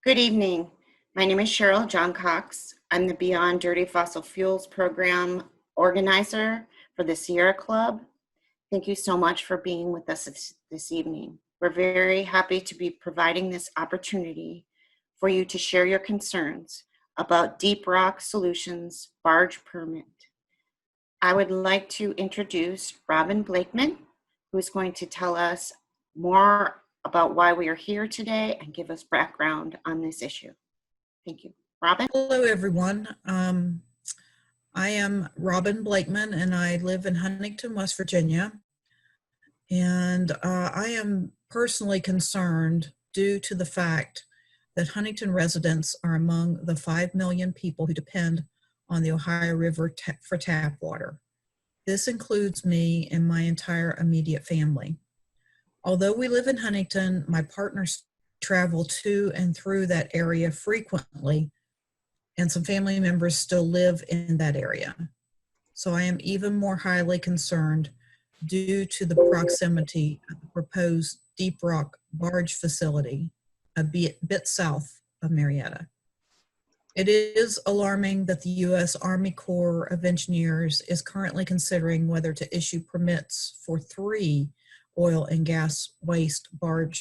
Good evening. My name is Cheryl John Cox. I'm the Beyond Dirty Fossil Fuels program organizer for the Sierra Club. Thank you so much for being with us this evening. We're very happy to be providing this opportunity for you to share your concerns about DeepRock Solutions barge permit. I would like to introduce Robin Blakeman, who is going to tell us more about why we are here today and give us background on this issue. Thank you. Robin? Hello, everyone. I am Robin Blakeman, and I live in Huntington, West Virginia. And I am personally concerned due to the fact that Huntington residents are among the 5 million people who depend on the Ohio River for tap water. This includes me and my entire immediate family. Although we live in Huntington, my partners travel to and through that area frequently, and some family members still live in that area. So I am even more highly concerned due to the proximity of the proposed DeepRock barge facility a bit south of Marietta. It is alarming that the U.S. Army Corps of Engineers is currently considering whether to issue permits for 3 oil and gas waste barge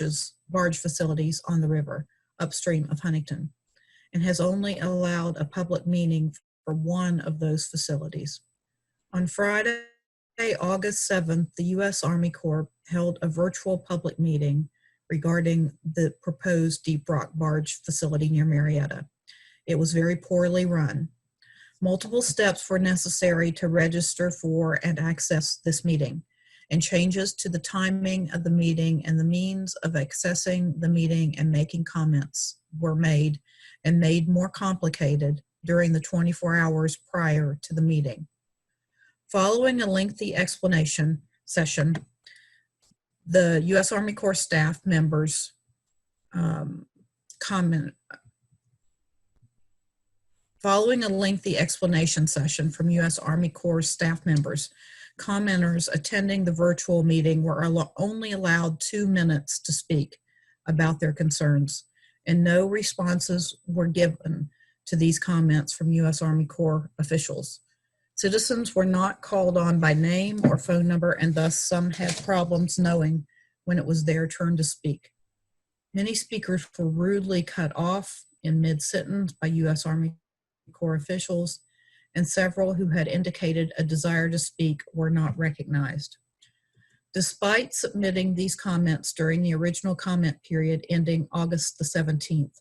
facilities on the river upstream of Huntington, and has only allowed a public meeting for 1 of those facilities. On Friday, August 7th, the U.S. Army Corps held a virtual public meeting regarding the proposed DeepRock barge facility near Marietta. It was very poorly run. Multiple steps were necessary to register for and access this meeting, and changes to the timing of the meeting and the means of accessing the meeting and making comments were made, and made more complicated during the 24 hours prior to the meeting. Following a lengthy explanation session, the U.S. Army Corps staff members Following a lengthy explanation session from U.S. Army Corps staff members, commenters attending the virtual meeting were only allowed 2 minutes to speak about their concerns, and no responses were given to these comments from U.S. Army Corps officials. Citizens were not called on by name or phone number, and thus some had problems knowing when it was their turn to speak. Many speakers were rudely cut off in mid-sentence by U.S. Army Corps officials, and several who had indicated a desire to speak were not recognized. Despite submitting these comments during the original comment period ending August the 17th,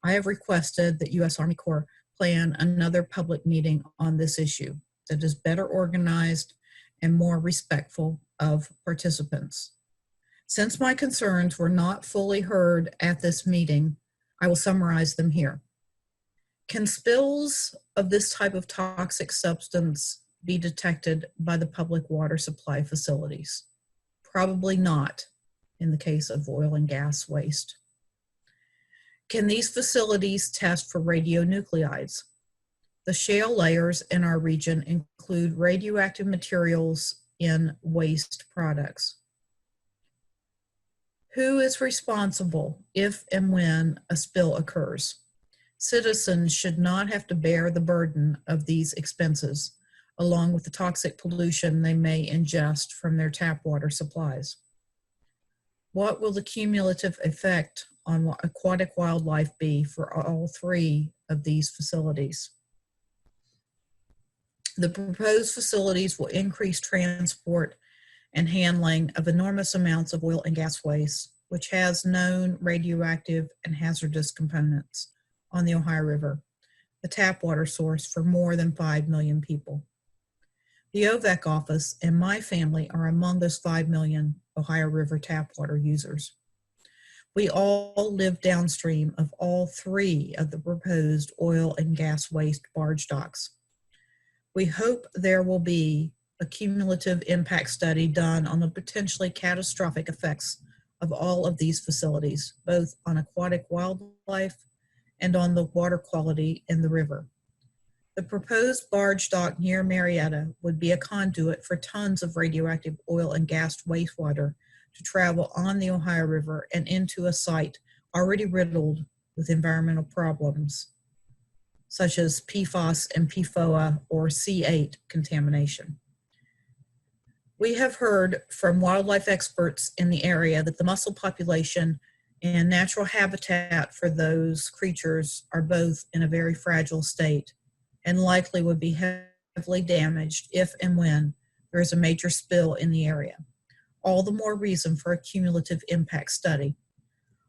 I have requested that U.S. Army Corps plan another public meeting on this issue that is better organized and more respectful of participants. Since my concerns were not fully heard at this meeting, I will summarize them here. Can spills of this type of toxic substance be detected by the public water supply facilities? Probably not in the case of oil and gas waste. Can these facilities test for radionuclides? The shale layers in our region include radioactive materials in waste products. Who is responsible if and when a spill occurs? Citizens should not have to bear the burden of these expenses, along with the toxic pollution they may ingest from their tap water supplies. What will the cumulative effect on aquatic wildlife be for all 3 of these facilities? The proposed facilities will increase transport and handling of enormous amounts of oil and gas waste, which has known radioactive and hazardous components on the Ohio River, the tap water source for more than 5 million people. The OVAC office and my family are among those 5 million Ohio River tap water users. We all live downstream of all 3 of the proposed oil and gas waste barge docks. We hope there will be a cumulative impact study done on the potentially catastrophic effects of all of these facilities, both on aquatic wildlife and on the water quality in the river. The proposed barge dock near Marietta would be a conduit for tons of radioactive oil and gas wastewater to travel on the Ohio River and into a site already riddled with environmental problems, such as PFAS and PFOA or C8 contamination. We have heard from wildlife experts in the area that the mussel population and natural habitat for those creatures are both in a very fragile state and likely would be heavily damaged if and when there is a major spill in the area. All the more reason for a cumulative impact study.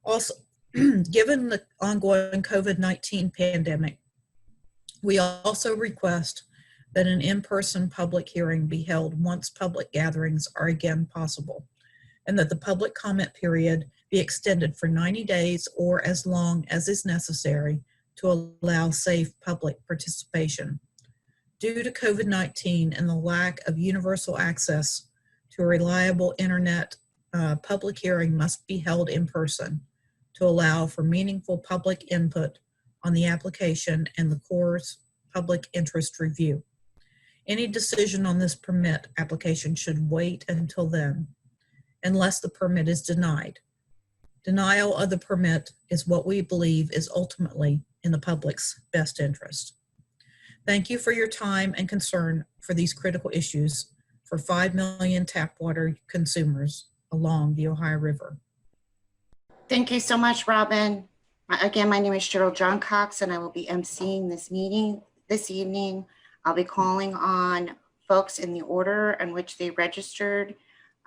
Also, given the ongoing COVID-19 pandemic, we also request that an in-person public hearing be held once public gatherings are again possible, and that the public comment period be extended for 90 days or as long as is necessary to allow safe public participation. Due to COVID-19 and the lack of universal access to a reliable internet, public hearing must be held in person to allow for meaningful public input on the application and the Corps' public interest review. Any decision on this permit application should wait until then, unless the permit is denied. Denial of the permit is what we believe is ultimately in the public's best interest. Thank you for your time and concern for these critical issues for 5 million tap water consumers along the Ohio River. Thank you so much, Robin. Again, my name is Cheryl John Cox, and I will be emceeing this meeting this evening. I'll be calling on folks in the order in which they registered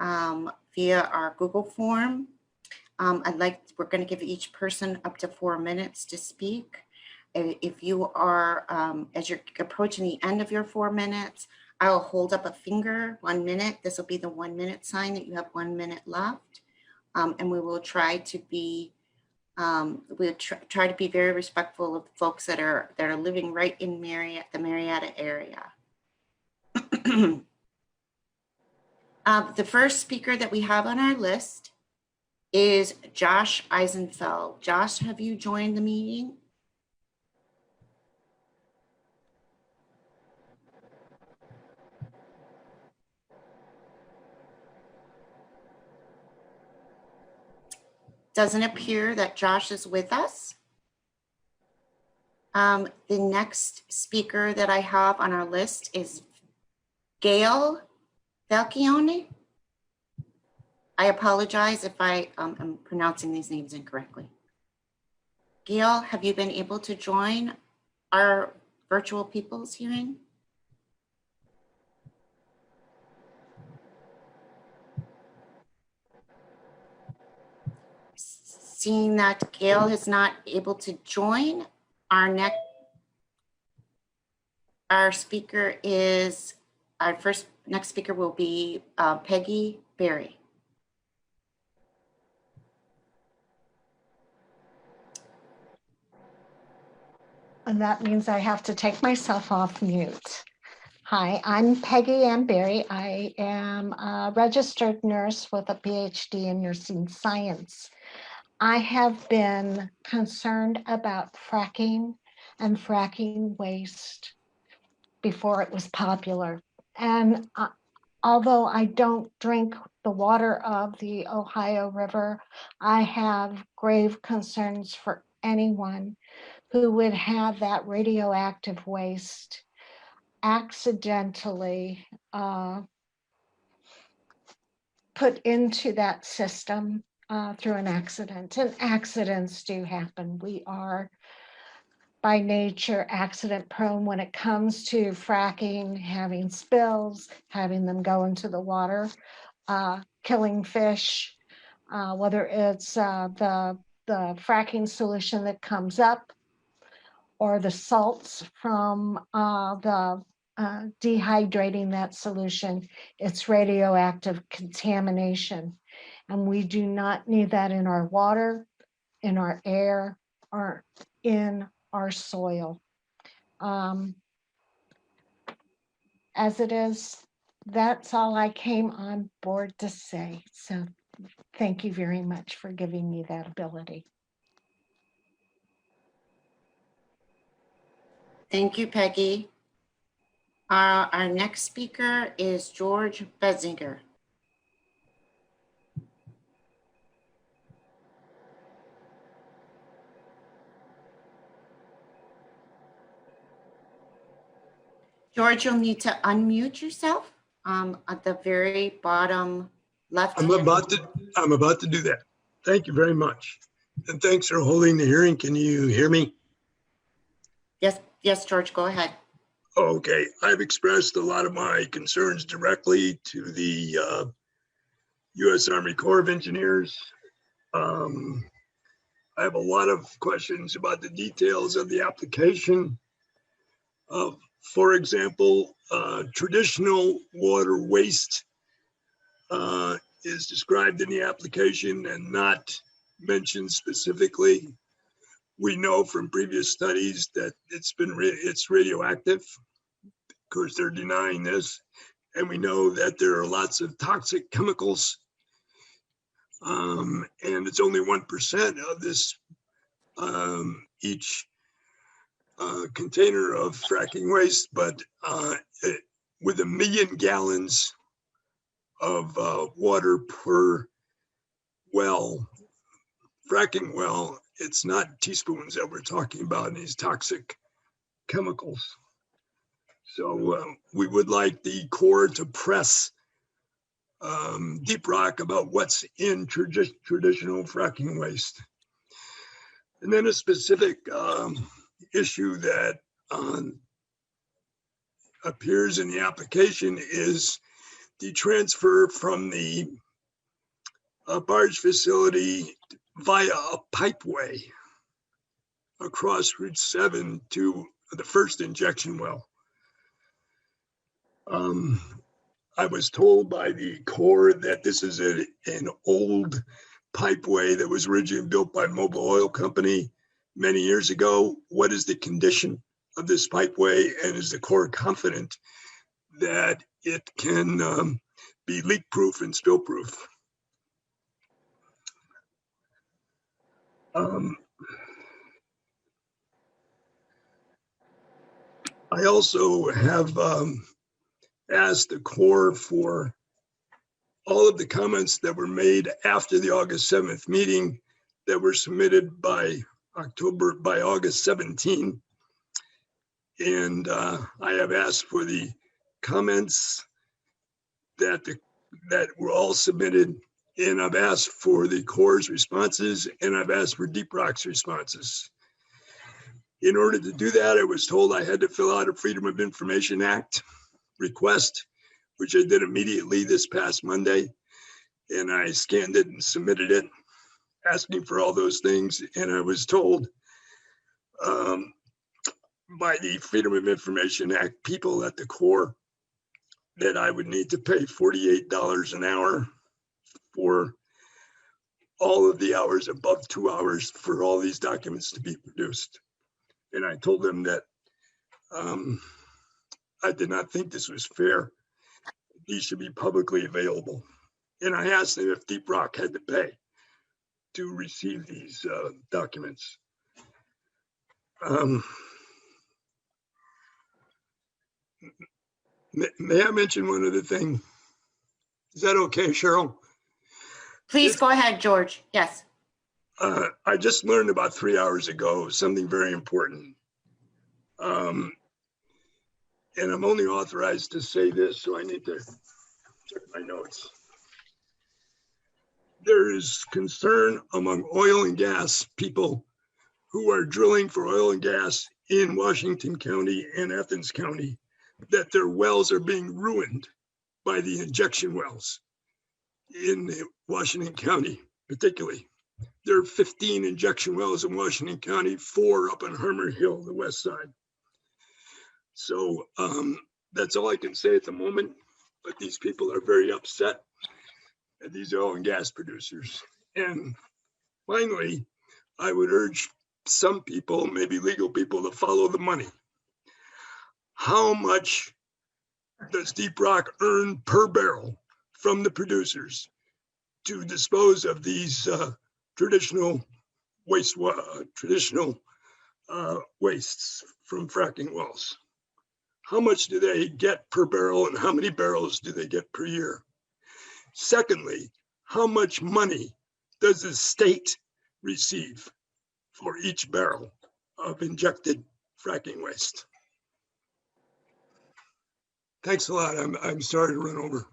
via our Google form. We're going to give each person up to 4 minutes to speak. If you are, as you're approaching the end of your 4 minutes, I will hold up a finger, 1 minute. This will be the 1 minute sign that you have 1 minute left. And we will try to be, try to be very respectful of folks that are living right in the Marietta area. The first speaker that we have on our list is Josh Eisenfeld. Josh, have you joined the meeting? Doesn't appear that Josh is with us. The next speaker that I have on our list is Gail Falcione. I apologize if I am pronouncing these names incorrectly. Gail, have you been able to join our virtual people's hearing? Seeing that Gail is not able to join, our next speaker will be Peggy Berry. And that means I have to take myself off mute. Hi, I'm Peggy Ann Berry. I am a registered nurse with a PhD in nursing science. I have been concerned about fracking and fracking waste before it was popular. And although I don't drink the water of the Ohio River, I have grave concerns for anyone who would have that radioactive waste accidentally put into that system through an accident. And accidents do happen. We are by nature accident prone when it comes to fracking, having spills, having them go into the water, killing fish, whether it's the fracking solution that comes up or the salts from dehydrating that solution. It's radioactive contamination. And we do not need that in our water, in our air, or in our soil. As it is, that's all I came on board to say. So thank you very much for giving me that ability. Thank you, Peggy. Our next speaker is George Bezinger. George, you'll need to unmute yourself at the very bottom left. I'm about to do that. Thank you very much. And thanks for holding the hearing. Can you hear me? Yes, George, go ahead. Okay. I've expressed a lot of my concerns directly to the U.S. Army Corps of Engineers. I have a lot of questions about the details of the application. For example, traditional water waste is described in the application and not mentioned specifically. We know from previous studies that it's radioactive. Of course, they're denying this. And we know that there are lots of toxic chemicals. And it's only 1% of this, each container of fracking waste, but with 1 million gallons of water per well, fracking well, it's not teaspoons that we're talking about in these toxic chemicals. So we would like the Corps to press DeepRock about what's in traditional fracking waste. And then a specific issue that appears in the application is the transfer from the barge facility via a pipeway across Route 7 to the first injection well. I was told by the Corps that this is an old pipeway that was originally built by Mobil Oil Company many years ago. What is the condition of this pipeway, and is the Corps confident that it can be leak-proof and spill-proof? I also have asked the Corps for all of the comments that were made after the August 7th meeting that were submitted by August 17. And I have asked for the comments that were all submitted, and I've asked for the Corps' responses, and I've asked for DeepRock's responses. In order to do that, I was told I had to fill out a Freedom of Information Act request, which I did immediately this past Monday. And I scanned it and submitted it, asking for all those things. And I was told by the Freedom of Information Act people at the Corps that I would need to pay $48 an hour for all of the hours above 2 hours for all these documents to be produced. And I told them that I did not think this was fair. These should be publicly available. And I asked them if DeepRock had to pay to receive these documents. May I mention one other thing? Is that okay, Cheryl? Please go ahead, George. Yes. I just learned about 3 hours ago something very important. And I'm only authorized to say this, so I need to check my notes. There is concern among oil and gas people who are drilling for oil and gas in Washington County and Athens County that their wells are being ruined by the injection wells in Washington County, particularly. There are 15 injection wells in Washington County, 4 up on Harmon Hill, the west side. So that's all I can say at the moment, but these people are very upset at these oil and gas producers. And finally, I would urge some people, maybe legal people, to follow the money. How much does DeepRock earn per barrel from the producers to dispose of these traditional wastes from fracking wells? How much do they get per barrel, and how many barrels do they get per year? Secondly, how much money does the state receive for each barrel of injected fracking waste? Thanks a lot. I'm sorry to run over.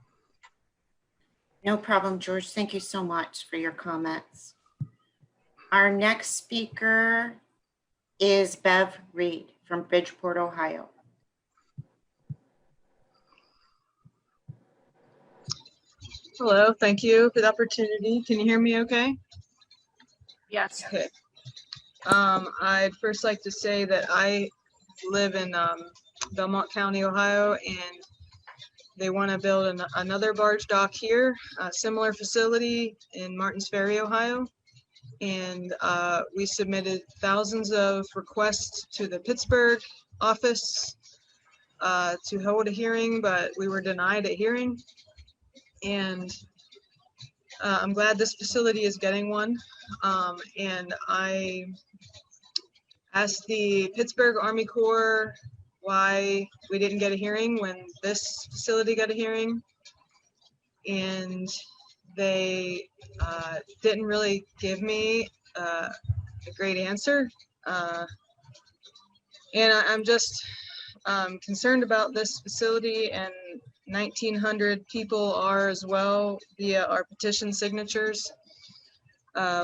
No problem, George. Thank you so much for your comments. Our next speaker is Bev Reed from Bridgeport, Ohio. Hello, thank you for the opportunity. Can you hear me okay? Yes. Okay. I'd first like to say that I live in Belmont County, Ohio, and they want to build another barge dock here, a similar facility in Martins Ferry, Ohio. And we submitted thousands of requests to the Pittsburgh office to hold a hearing, but we were denied a hearing. And I'm glad this facility is getting one. And I asked the Pittsburgh Army Corps why we didn't get a hearing when this facility got a hearing. And they didn't really give me a great answer. And I'm just concerned about this facility, and 1,900 people are as well via our petition signatures.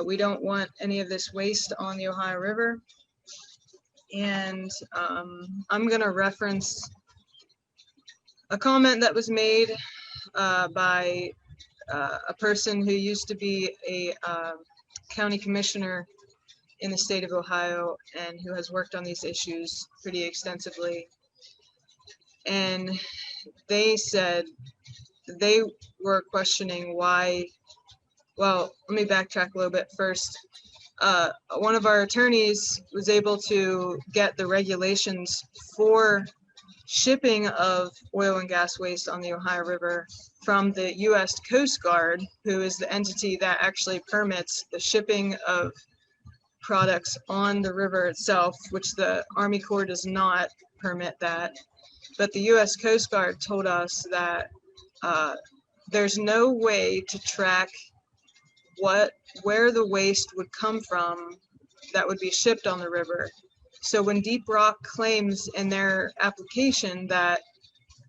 We don't want any of this waste on the Ohio River. And I'm going to reference a comment that was made by a person who used to be a county commissioner in the state of Ohio and who has worked on these issues pretty extensively. And they said they were questioning why, well, let me backtrack a little bit first. One of our attorneys was able to get the regulations for shipping of oil and gas waste on the Ohio River from the U.S. Coast Guard, who is the entity that actually permits the shipping of products on the river itself, which the Army Corps does not permit that. But the U.S. Coast Guard told us that there's no way to track where the waste would come from that would be shipped on the river. So when DeepRock claims in their application that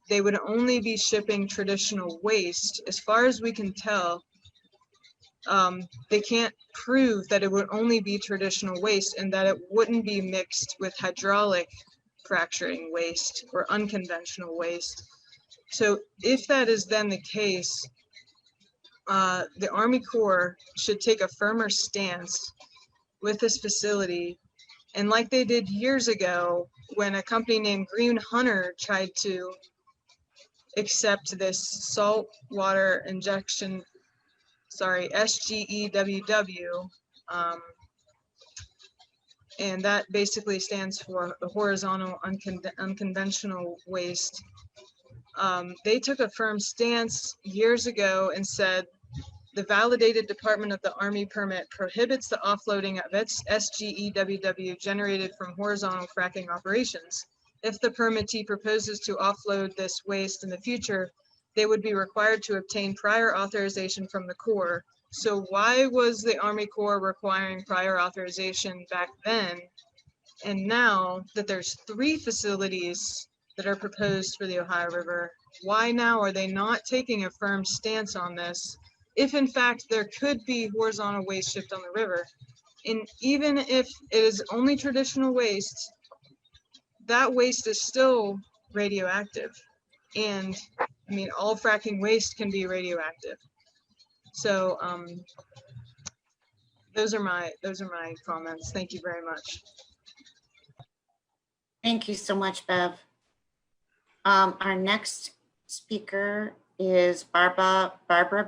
they would only be shipping traditional waste, as far as we can tell, they can't prove that it would only be traditional waste and that it wouldn't be mixed with hydraulic fracturing waste or unconventional waste. So if that is then the case, the Army Corps should take a firmer stance with this facility. And like they did years ago when a company named Green Hunter tried to accept this salt water injection, SGEWW, and that basically stands for the horizontal unconventional waste. They took a firm stance years ago and said the validated Department of the Army permit prohibits the offloading of SGEWW generated from horizontal fracking operations. If the permittee proposes to offload this waste in the future, they would be required to obtain prior authorization from the Corps. So why was the Army Corps requiring prior authorization back then? And now that there's 3 facilities that are proposed for the Ohio River, why now are they not taking a firm stance on this? If in fact there could be horizontal waste shipped on the river, and even if it is only traditional waste, that waste is still radioactive. And I mean, all fracking waste can be radioactive. So those are my comments. Thank you very much. Thank you so much, Bev. Our next speaker is Barbara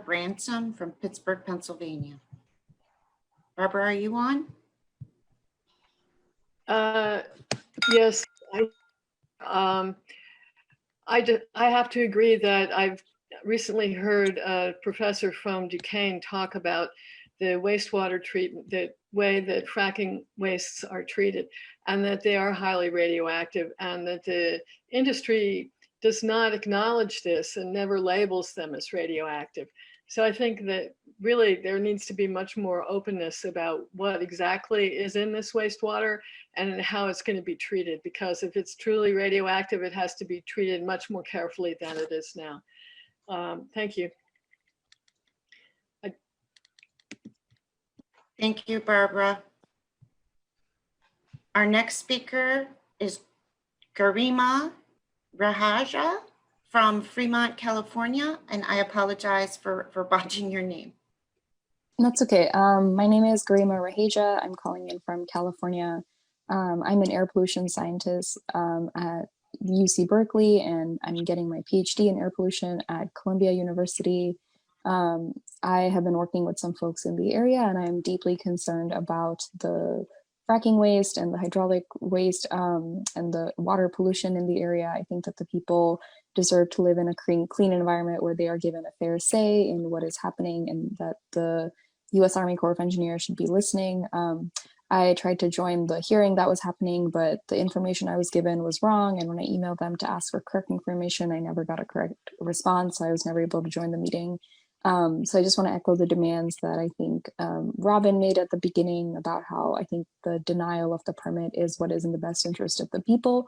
Bransom from Pittsburgh, Pennsylvania. Barbara, are you on? Yes, I have to agree that I've recently heard a professor from Duquesne talk about the wastewater treatment, the way that fracking wastes are treated, and that they are highly radioactive, and that the industry does not acknowledge this and never labels them as radioactive. So I think that really there needs to be much more openness about what exactly is in this wastewater and how it's going to be treated, because if it's truly radioactive, it has to be treated much more carefully than it is now. Thank you. Thank you, Barbara. Our next speaker is Garima Rahaja from Fremont, California, and I apologize for botching your name. That's okay. My name is Garima Rahaja. I'm calling in from California. I'm an air pollution scientist at UC Berkeley, and I'm getting my PhD in air pollution at Columbia University. I have been working with some folks in the area, and I'm deeply concerned about the fracking waste and the hydraulic waste and the water pollution in the area. I think that the people deserve to live in a clean environment where they are given a fair say in what is happening, and that the U.S. Army Corps of Engineers should be listening. I tried to join the hearing that was happening, but the information I was given was wrong. And when I emailed them to ask for correct information, I never got a correct response. So I was never able to join the meeting. So I just want to echo the demands that I think Robin made at the beginning about how I think the denial of the permit is what is in the best interest of the people.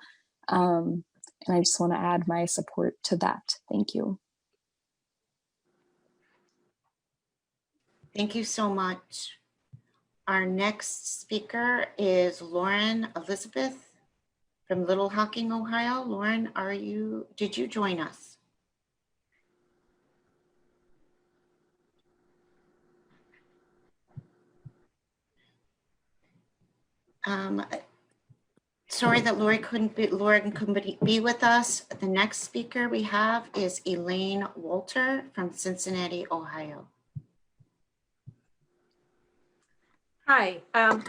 And I just want to add my support to that. Thank you. Thank you so much. Our next speaker is Lauren Elizabeth from Little Hocking, Ohio. Lauren, did you join us? Sorry that Lauren couldn't be with us. The next speaker we have is Elaine Walter from Cincinnati, Ohio. Hi, I'm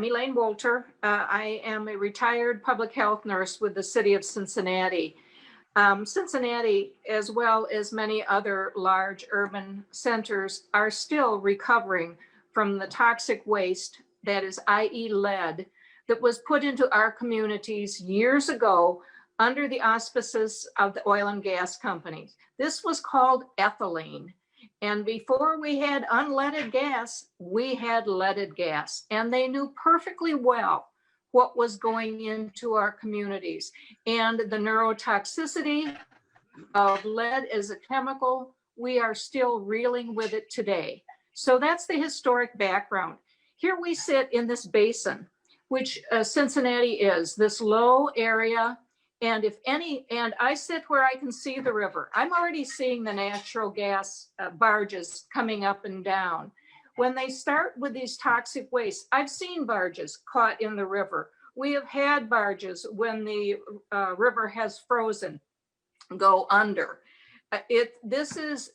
Elaine Walter. I am a retired public health nurse with the city of Cincinnati. Cincinnati, as well as many other large urban centers, are still recovering from the toxic waste, that is, i.e. lead, that was put into our communities years ago under the auspices of the oil and gas companies. This was called ethylene. And before we had unleaded gas, we had leaded gas. And they knew perfectly well what was going into our communities. And the neurotoxicity of lead as a chemical, we are still reeling with it today. So that's the historic background. Here we sit in this basin, which Cincinnati is, this low area. And and I sit where I can see the river. I'm already seeing the natural gas barges coming up and down. When they start with these toxic wastes, I've seen barges caught in the river. We have had barges when the river has frozen go under. This is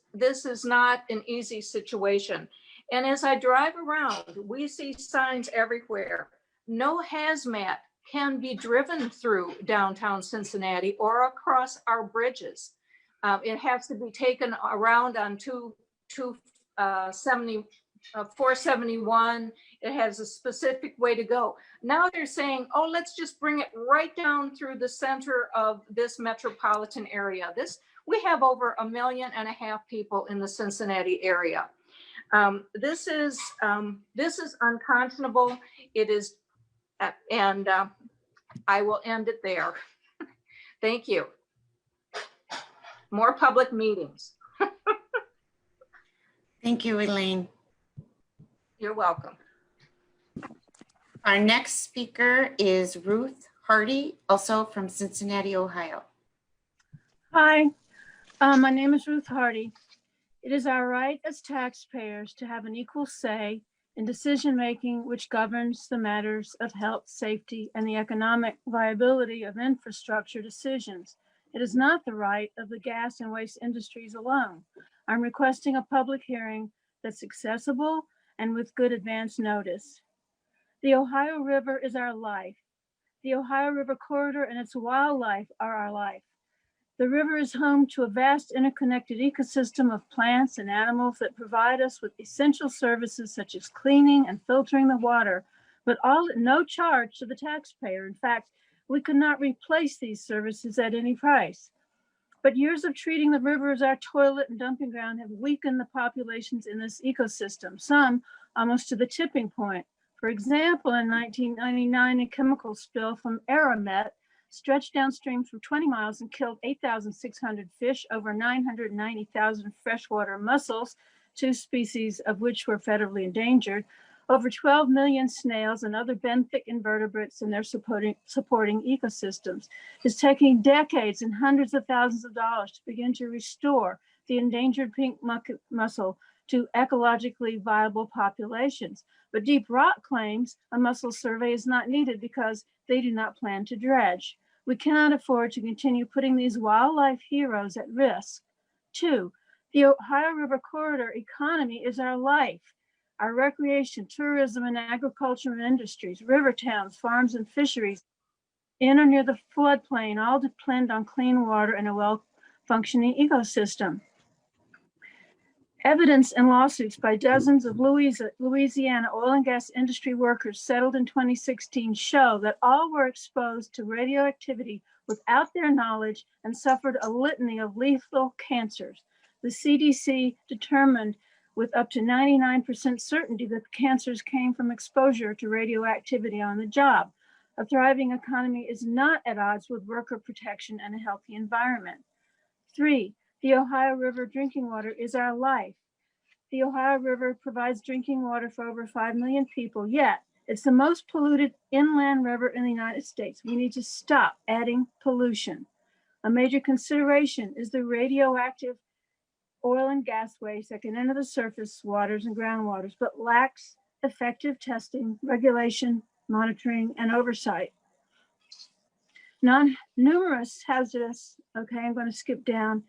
not an easy situation. And as I drive around, we see signs everywhere. No hazmat can be driven through downtown Cincinnati or across our bridges. It has to be taken around on 471. It has a specific way to go. Now they're saying, oh, let's just bring it right down through the center of this metropolitan area. We have over 1.5 million people in the Cincinnati area. This is unconscionable. It is, and I will end it there. Thank you. More public meetings. Thank you, Elaine. You're welcome. Our next speaker is Ruth Hardy, also from Cincinnati, Ohio. Hi, my name is Ruth Hardy. It is our right as taxpayers to have an equal say in decision-making which governs the matters of health, safety, and the economic viability of infrastructure decisions. It is not the right of the gas and waste industries alone. I'm requesting a public hearing that's accessible and with good advance notice. The Ohio River is our life. The Ohio River corridor and its wildlife are our life. The river is home to a vast interconnected ecosystem of plants and animals that provide us with essential services such as cleaning and filtering the water, but all at no charge to the taxpayer. In fact, we could not replace these services at any price. But years of treating the river as our toilet and dumping ground have weakened the populations in this ecosystem, some almost to the tipping point. For example, in 1999, a chemical spill from Aramet stretched downstream for 20 miles and killed 8,600 fish, over 990,000 freshwater mussels, 2 species of which were federally endangered, over 12 million snails and other benthic invertebrates and their supporting ecosystems. It's taking decades and hundreds of thousands of dollars to begin to restore the endangered pink mussel to ecologically viable populations. But DeepRock claims a mussel survey is not needed because they do not plan to dredge. We cannot afford to continue putting these wildlife heroes at risk. 2, the Ohio River corridor economy is our life. Our recreation, tourism, and agricultural industries, river towns, farms, and fisheries in or near the floodplain all depend on clean water and a well-functioning ecosystem. Evidence and lawsuits by dozens of Louisiana oil and gas industry workers settled in 2016 show that all were exposed to radioactivity without their knowledge and suffered a litany of lethal cancers. The CDC determined with up to 99% certainty that the cancers came from exposure to radioactivity on the job. A thriving economy is not at odds with worker protection and a healthy environment. 3, the Ohio River drinking water is our life. The Ohio River provides drinking water for over 5 million people, yet it's the most polluted inland river in the United States. We need to stop adding pollution. A major consideration is the radioactive oil and gas waste that can enter the surface waters and groundwaters, but lacks effective testing, regulation, monitoring, and oversight. Numerous hazardous, okay, I'm going to skip down.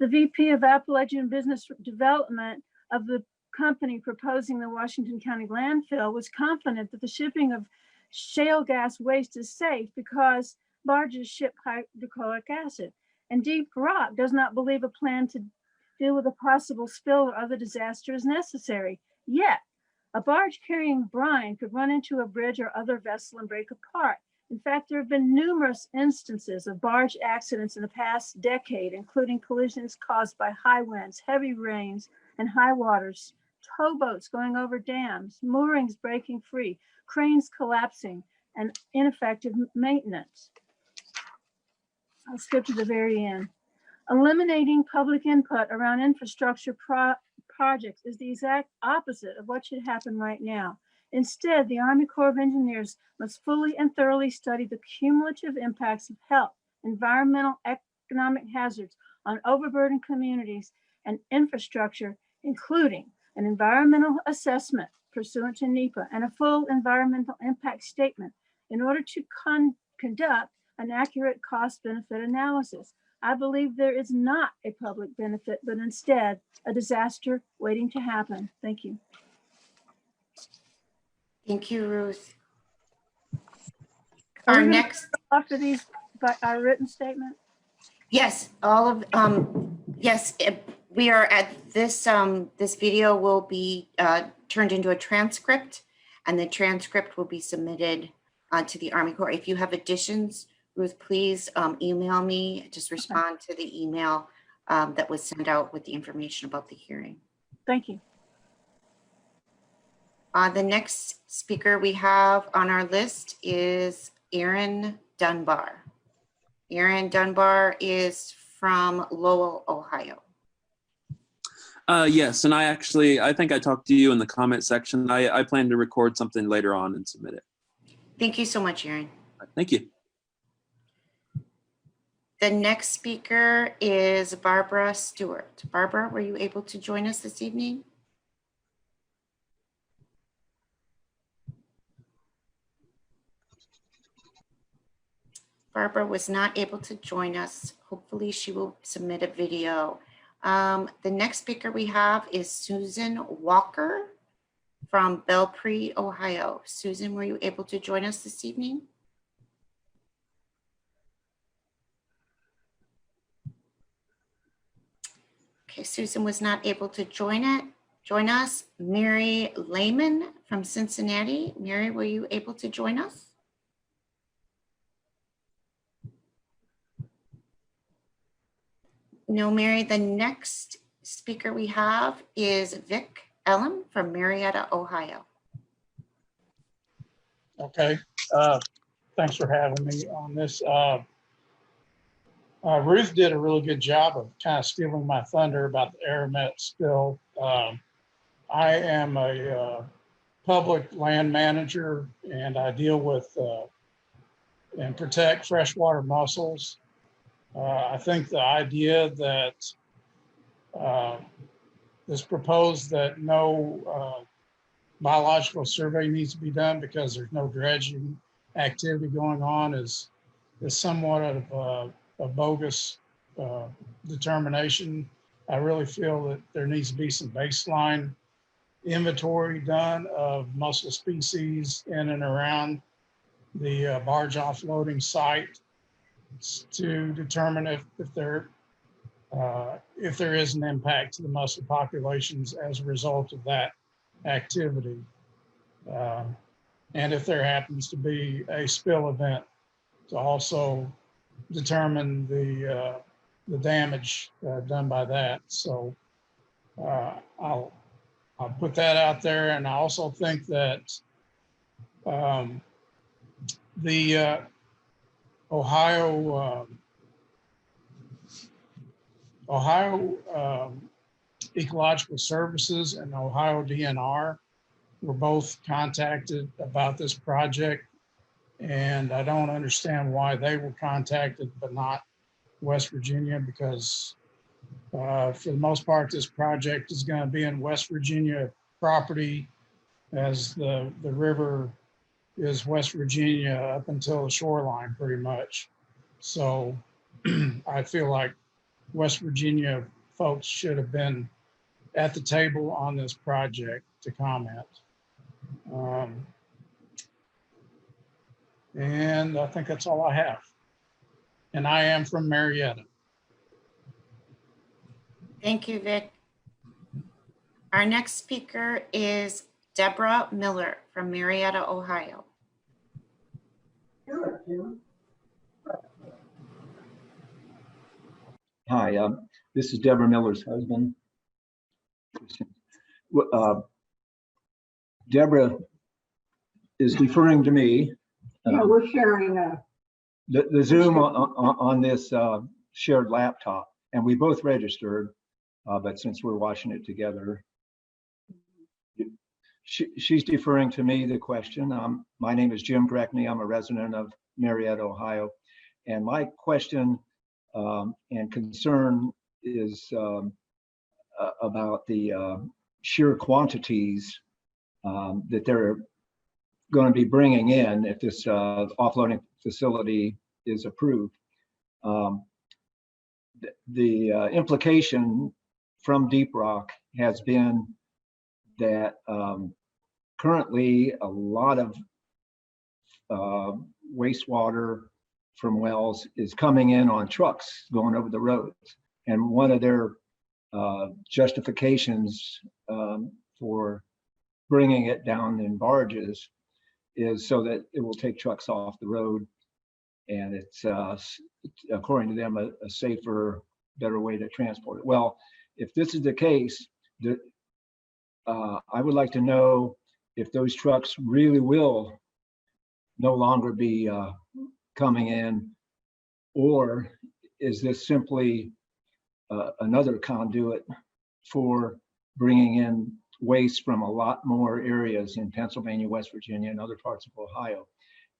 The VP of Appalachian Business Development of the company proposing the Washington County landfill was confident that the shipping of shale gas waste is safe because barges ship hydrochloric acid. And DeepRock does not believe a plan to deal with a possible spill or other disaster is necessary. Yet, a barge carrying brine could run into a bridge or other vessel and break apart. In fact, there have been numerous instances of barge accidents in the past decade, including collisions caused by high winds, heavy rains, and high waters, towboats going over dams, moorings breaking free, cranes collapsing, and ineffective maintenance. I'll skip to the very end. Eliminating public input around infrastructure projects is the exact opposite of what should happen right now. Instead, the Army Corps of Engineers must fully and thoroughly study the cumulative impacts of health, environmental, economic hazards on overburdened communities and infrastructure, including an environmental assessment pursuant to NEPA and a full environmental impact statement in order to conduct an accurate cost-benefit analysis. I believe there is not a public benefit, but instead a disaster waiting to happen. Thank you. Thank you, Ruth. Are Our we gonna next, after these, by our written statement? yes, all of, yes, we are at this, this video will be turned into a transcript, and the transcript will be submitted to the Army Corps. If you have additions, Ruth, please email me, just respond to the email that was sent out with the information about the hearing. Thank you. The next speaker we have on our list is Aaron Dunbar. Aaron Dunbar is from Lowell, Ohio. Yes, and I think I talked to you in the comment section. I plan to record something later on and submit it. Thank you so much, Aaron. Thank you. The next speaker is Barbara Stewart. Barbara, were you able to join us this evening? Barbara was not able to join us. Hopefully she will submit a video. The next speaker we have is Susan Walker from Belpre, Ohio. Susan, were you able to join us this evening? Okay, Susan was not able to join us. Mary Lehman from Cincinnati. Mary, were you able to join us? No, Mary, the next speaker we have is Vic Ellum from Marietta, Ohio. Okay, thanks for having me on this. Ruth did a really good job of kind of stealing my thunder about the Aramet spill. I am a public land manager, and I deal with and protect freshwater mussels. I think the idea that is proposed that no biological survey needs to be done because there's no dredging activity going on is somewhat of a bogus determination. I really feel that there needs to be some baseline inventory done of mussel species in and around the barge offloading site to determine if there is an impact to the mussel populations as a result of that activity. And if there happens to be a spill event, to also determine the damage done by that. So I'll put that out there. And I also think that the Ohio Ecological Services and Ohio DNR were both contacted about this project, and I don't understand why they were contacted but not West Virginia, because for the most part this project is going to be in West Virginia property, as the river is West Virginia up until the shoreline pretty much. So I feel like West Virginia folks should have been at the table on this project to comment. And I think that's all I have. And I am from Marietta. Thank you, Vic. Our next speaker is Deborah Miller from Marietta, Ohio. Hi, this is Deborah Miller's husband. Deborah is deferring to me. Yeah, we're sharing the Zoom on this shared laptop, and we both registered, but since we're watching it together, she's deferring to me the question. My name is Jim Greckney. I'm a resident of Marietta, Ohio, and my question and concern is about the sheer quantities that they're going to be bringing in if this offloading facility is approved. The implication from DeepRock has been that currently a lot of wastewater from wells is coming in on trucks going over the roads. And one of their justifications for bringing it down in barges is so that it will take trucks off the road. And it's, according to them, a safer, better way to transport it. Well, if this is the case, I would like to know if those trucks really will no longer be coming in, or is this simply another conduit for bringing in waste from a lot more areas in Pennsylvania, West Virginia, and other parts of Ohio.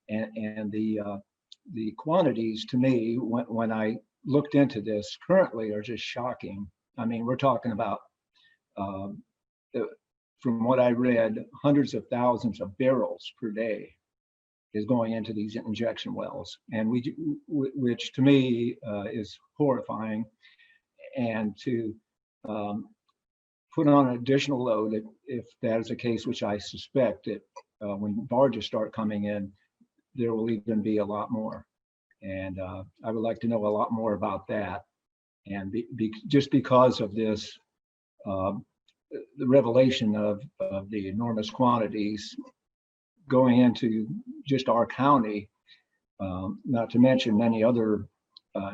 And the quantities, to me, when I looked into this currently, are just shocking. I mean, we're talking about, from what I read, hundreds of thousands of barrels per day is going into these injection wells, and which to me is horrifying. And to put on an additional load, if that is the case, which I suspect that when barges start coming in, there will even be a lot more. And I would like to know a lot more about that. And just because of this, the revelation of the enormous quantities going into just our county, not to mention many other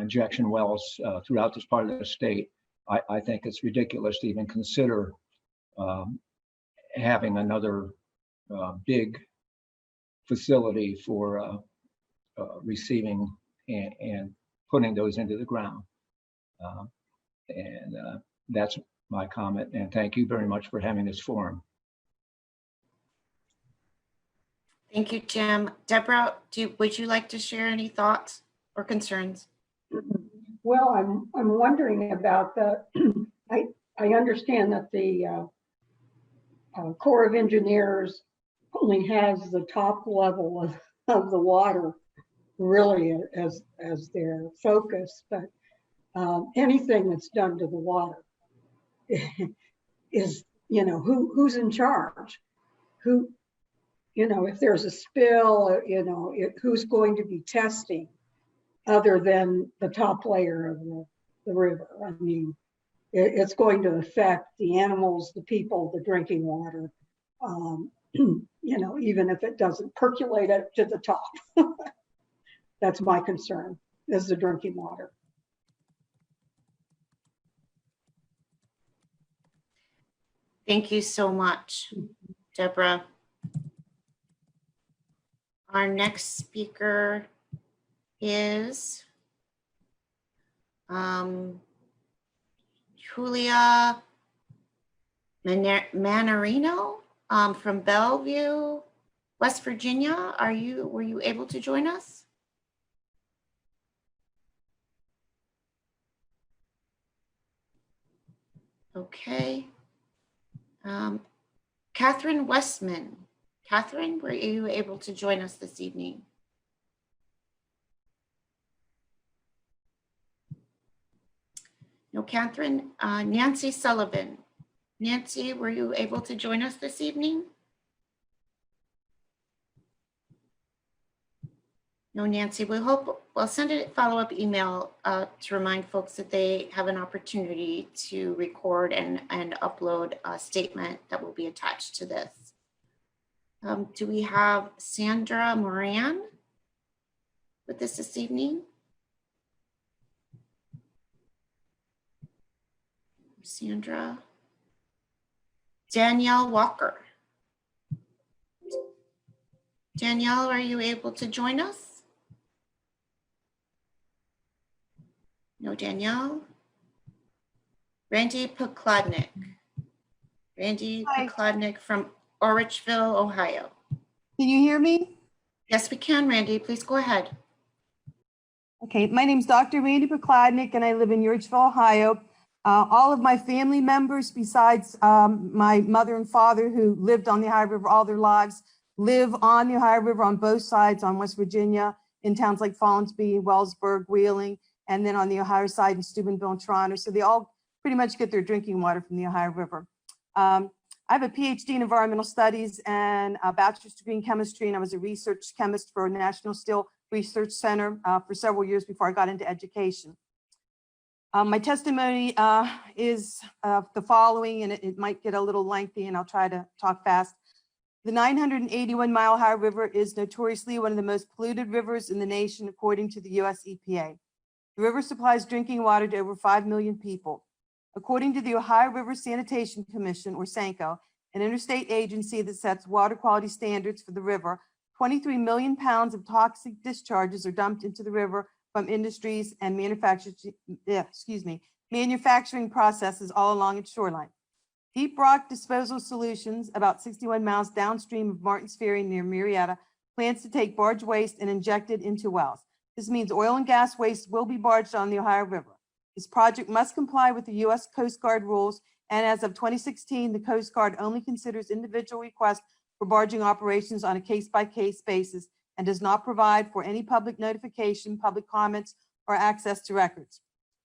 injection wells throughout this part of the state, I think it's ridiculous to even consider having another big facility for receiving and putting those into the ground. That's my comment. And thank you very much for having this forum. Thank you, Jim. Deborah, would you like to share any thoughts or concerns? Well, I'm wondering about the, I understand that the Corps of Engineers only has the top level of the water really as their focus, but anything that's done to the water is, who's in charge? Who, if there's a spill, who's going to be testing other than the top layer of the river? I mean, it's going to affect the animals, the people, the drinking water, even if it doesn't percolate up to the top. That's my concern, is the drinking water. Thank you so much, Deborah. Our next speaker is Julia Manarino from Bellevue, West Virginia. Were you able to join us? Okay. Catherine Westman. Catherine, were you able to join us this evening? No, Catherine. Nancy Sullivan. Nancy, were you able to join us this evening? No, Nancy. We'll send a follow-up email to remind folks that they have an opportunity to record and upload a statement that will be attached to this. Do we have Sandra Moran with us this evening? Sandra. Danielle Walker. Danielle, are you able to join us? No, Danielle. Randy Poklodnik. Randy Poklodnik from Orrichville, Ohio. Can you hear me? Yes, we can, Randy. Please go ahead. Okay, my name is Dr. Randy Poklodnik and I live in Orrichville, Ohio. All of my family members, besides my mother and father who lived on the Ohio River all their lives, live on the Ohio River on both sides on West Virginia in towns like Fallensby, Wellsburg, Wheeling, and then on the Ohio side in Steubenville and Toronto. So they all pretty much get their drinking water from the Ohio River. I have a PhD in environmental studies and a bachelor's degree in chemistry, and I was a research chemist for National Steel Research Center for several years before I got into education. My testimony is the following, and it might get a little lengthy, and I'll try to talk fast. The 981-mile Ohio River is notoriously one of the most polluted rivers in the nation, according to the US EPA. The river supplies drinking water to over 5 million people. According to the Ohio River Sanitation Commission, or SANCO, an interstate agency that sets water quality standards for the river, 23 million pounds of toxic discharges are dumped into the river from industries and manufacturing processes all along its shoreline. DeepRock Disposal Solutions, about 61 miles downstream of Martins Ferry near Marietta, plans to take barge waste and inject it into wells. This means oil and gas waste will be barged on the Ohio River. This project must comply with the U.S. Coast Guard rules, and as of 2016, the Coast Guard only considers individual requests for barging operations on a case-by-case basis and does not provide for any public notification, public comments, or access to records.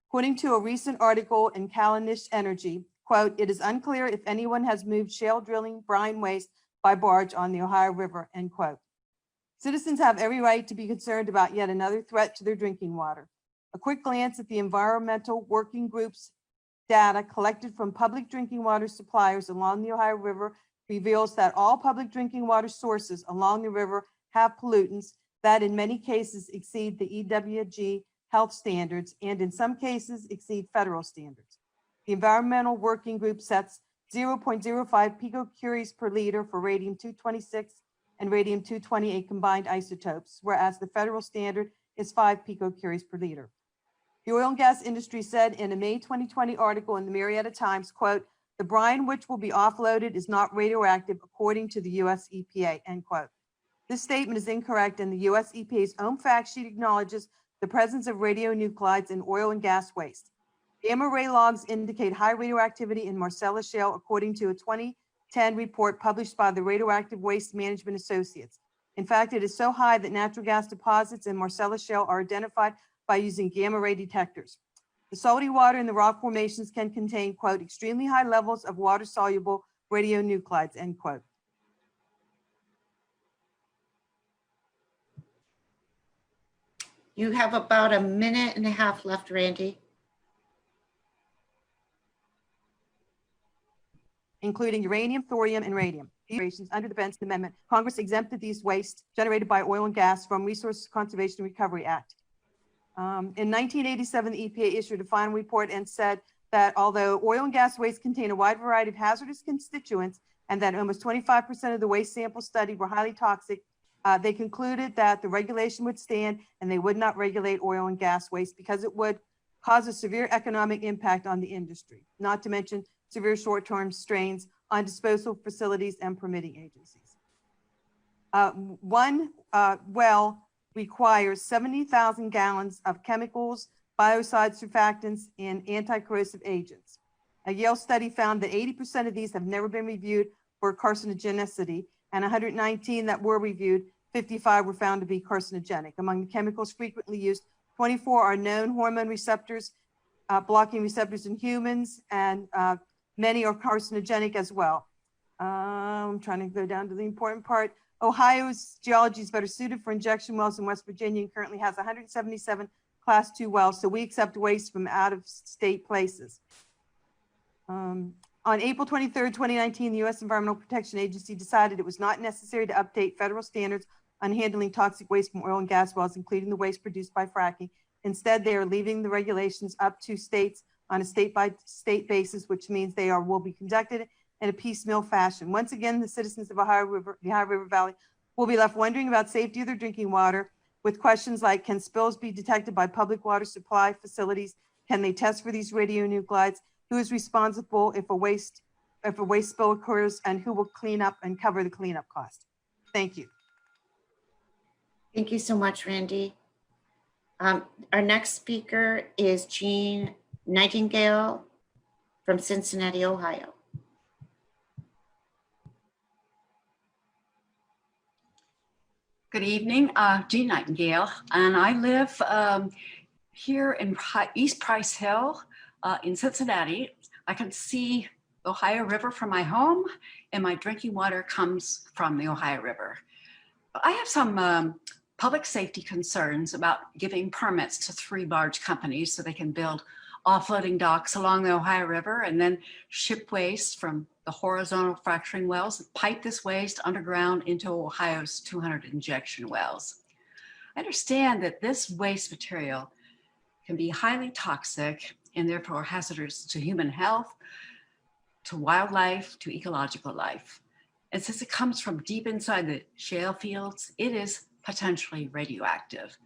According to a recent article in Callanish Energy, quote, "It is unclear if anyone has moved shale drilling brine waste by barge on the Ohio River," end quote. Citizens have every right to be concerned about yet another threat to their drinking water. A quick glance at the environmental working group's data collected from public drinking water suppliers along the Ohio River reveals that all public drinking water sources along the river have pollutants that in many cases exceed the EWG health standards and in some cases exceed federal standards. The Environmental Working Group sets 0.05 picocuries per liter for radium-226 and radium-228 combined isotopes, whereas the federal standard is 5 picocuries per liter. The oil and gas industry said in a May 2020 article in the Marietta Times, quote, "The brine which will be offloaded is not radioactive according to the US EPA," end quote. This statement is incorrect, and the US EPA's own fact sheet acknowledges the presence of radionuclides in oil and gas waste. Gamma ray logs indicate high radioactivity in Marcellus Shale, according to a 2010 report published by the Radioactive Waste Management Associates. In fact, it is so high that natural gas deposits in Marcellus Shale are identified by using gamma ray detectors. The salty water in the rock formations can contain, quote, "extremely high levels of water-soluble radionuclides," end quote. You have about a minute and a half left, Randy. Including uranium, thorium, and radium. Under the Benson Amendment, Congress exempted these wastes generated by oil and gas from Resource Conservation and Recovery Act. In 1987, the EPA issued a final report and said that although oil and gas waste contain a wide variety of hazardous constituents and that almost 25% of the waste samples studied were highly toxic, they concluded that the regulation would stand and they would not regulate oil and gas waste because it would cause a severe economic impact on the industry, not to mention severe short-term strains on disposal facilities and permitting agencies. One well requires 70,000 gallons of chemicals, biocides, surfactants, and anti-corrosive agents. A Yale study found that 80% of these have never been reviewed for carcinogenicity, and 119 that were reviewed, 55 were found to be carcinogenic. Among the chemicals frequently used, 24 are known hormone receptors, blocking receptors in humans, and many are carcinogenic as well. I'm trying to go down to the important part. Ohio's geology is better suited for injection wells in West Virginia and currently has 177 Class 2 wells, so we accept waste from out-of-state places. On April 23rd, 2019, the U.S. Environmental Protection Agency decided it was not necessary to update federal standards on handling toxic waste from oil and gas wells, including the waste produced by fracking. Instead, they are leaving the regulations up to states on a state-by-state basis, which means they will be conducted in a piecemeal fashion. Once again, the citizens of the Ohio River Valley will be left wondering about safety of their drinking water with questions like, can spills be detected by public water supply facilities? Can they test for these radionuclides? Who is responsible if a waste spill occurs, and who will clean up and cover the cleanup cost? Thank you. Thank you so much, Randy. Our next speaker is Jean Nightingale from Cincinnati, Ohio. Good evening, Jean Nightingale, and I live here in East Price Hill in Cincinnati. I can see the Ohio River from my home, and my drinking water comes from the Ohio River. I have some public safety concerns about giving permits to 3 barge companies so they can build offloading docks along the Ohio River and then ship waste from the horizontal fracturing wells, pipe this waste underground into Ohio's 200 injection wells. I understand that this waste material can be highly toxic and therefore hazardous to human health, to wildlife, to ecological life. And since it comes from deep inside the shale fields, it is potentially radioactive.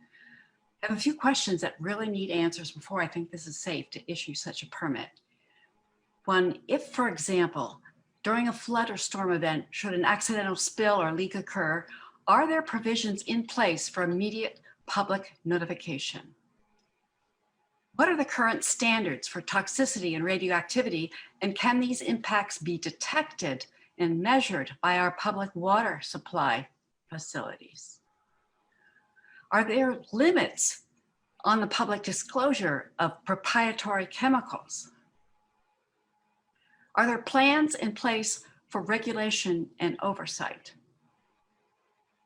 I have a few questions that really need answers before I think this is safe to issue such a permit. One, if, for example, during a flood or storm event, should an accidental spill or leak occur, are there provisions in place for immediate public notification? What are the current standards for toxicity and radioactivity, and can these impacts be detected and measured by our public water supply facilities? Are there limits on the public disclosure of proprietary chemicals? Are there plans in place for regulation and oversight?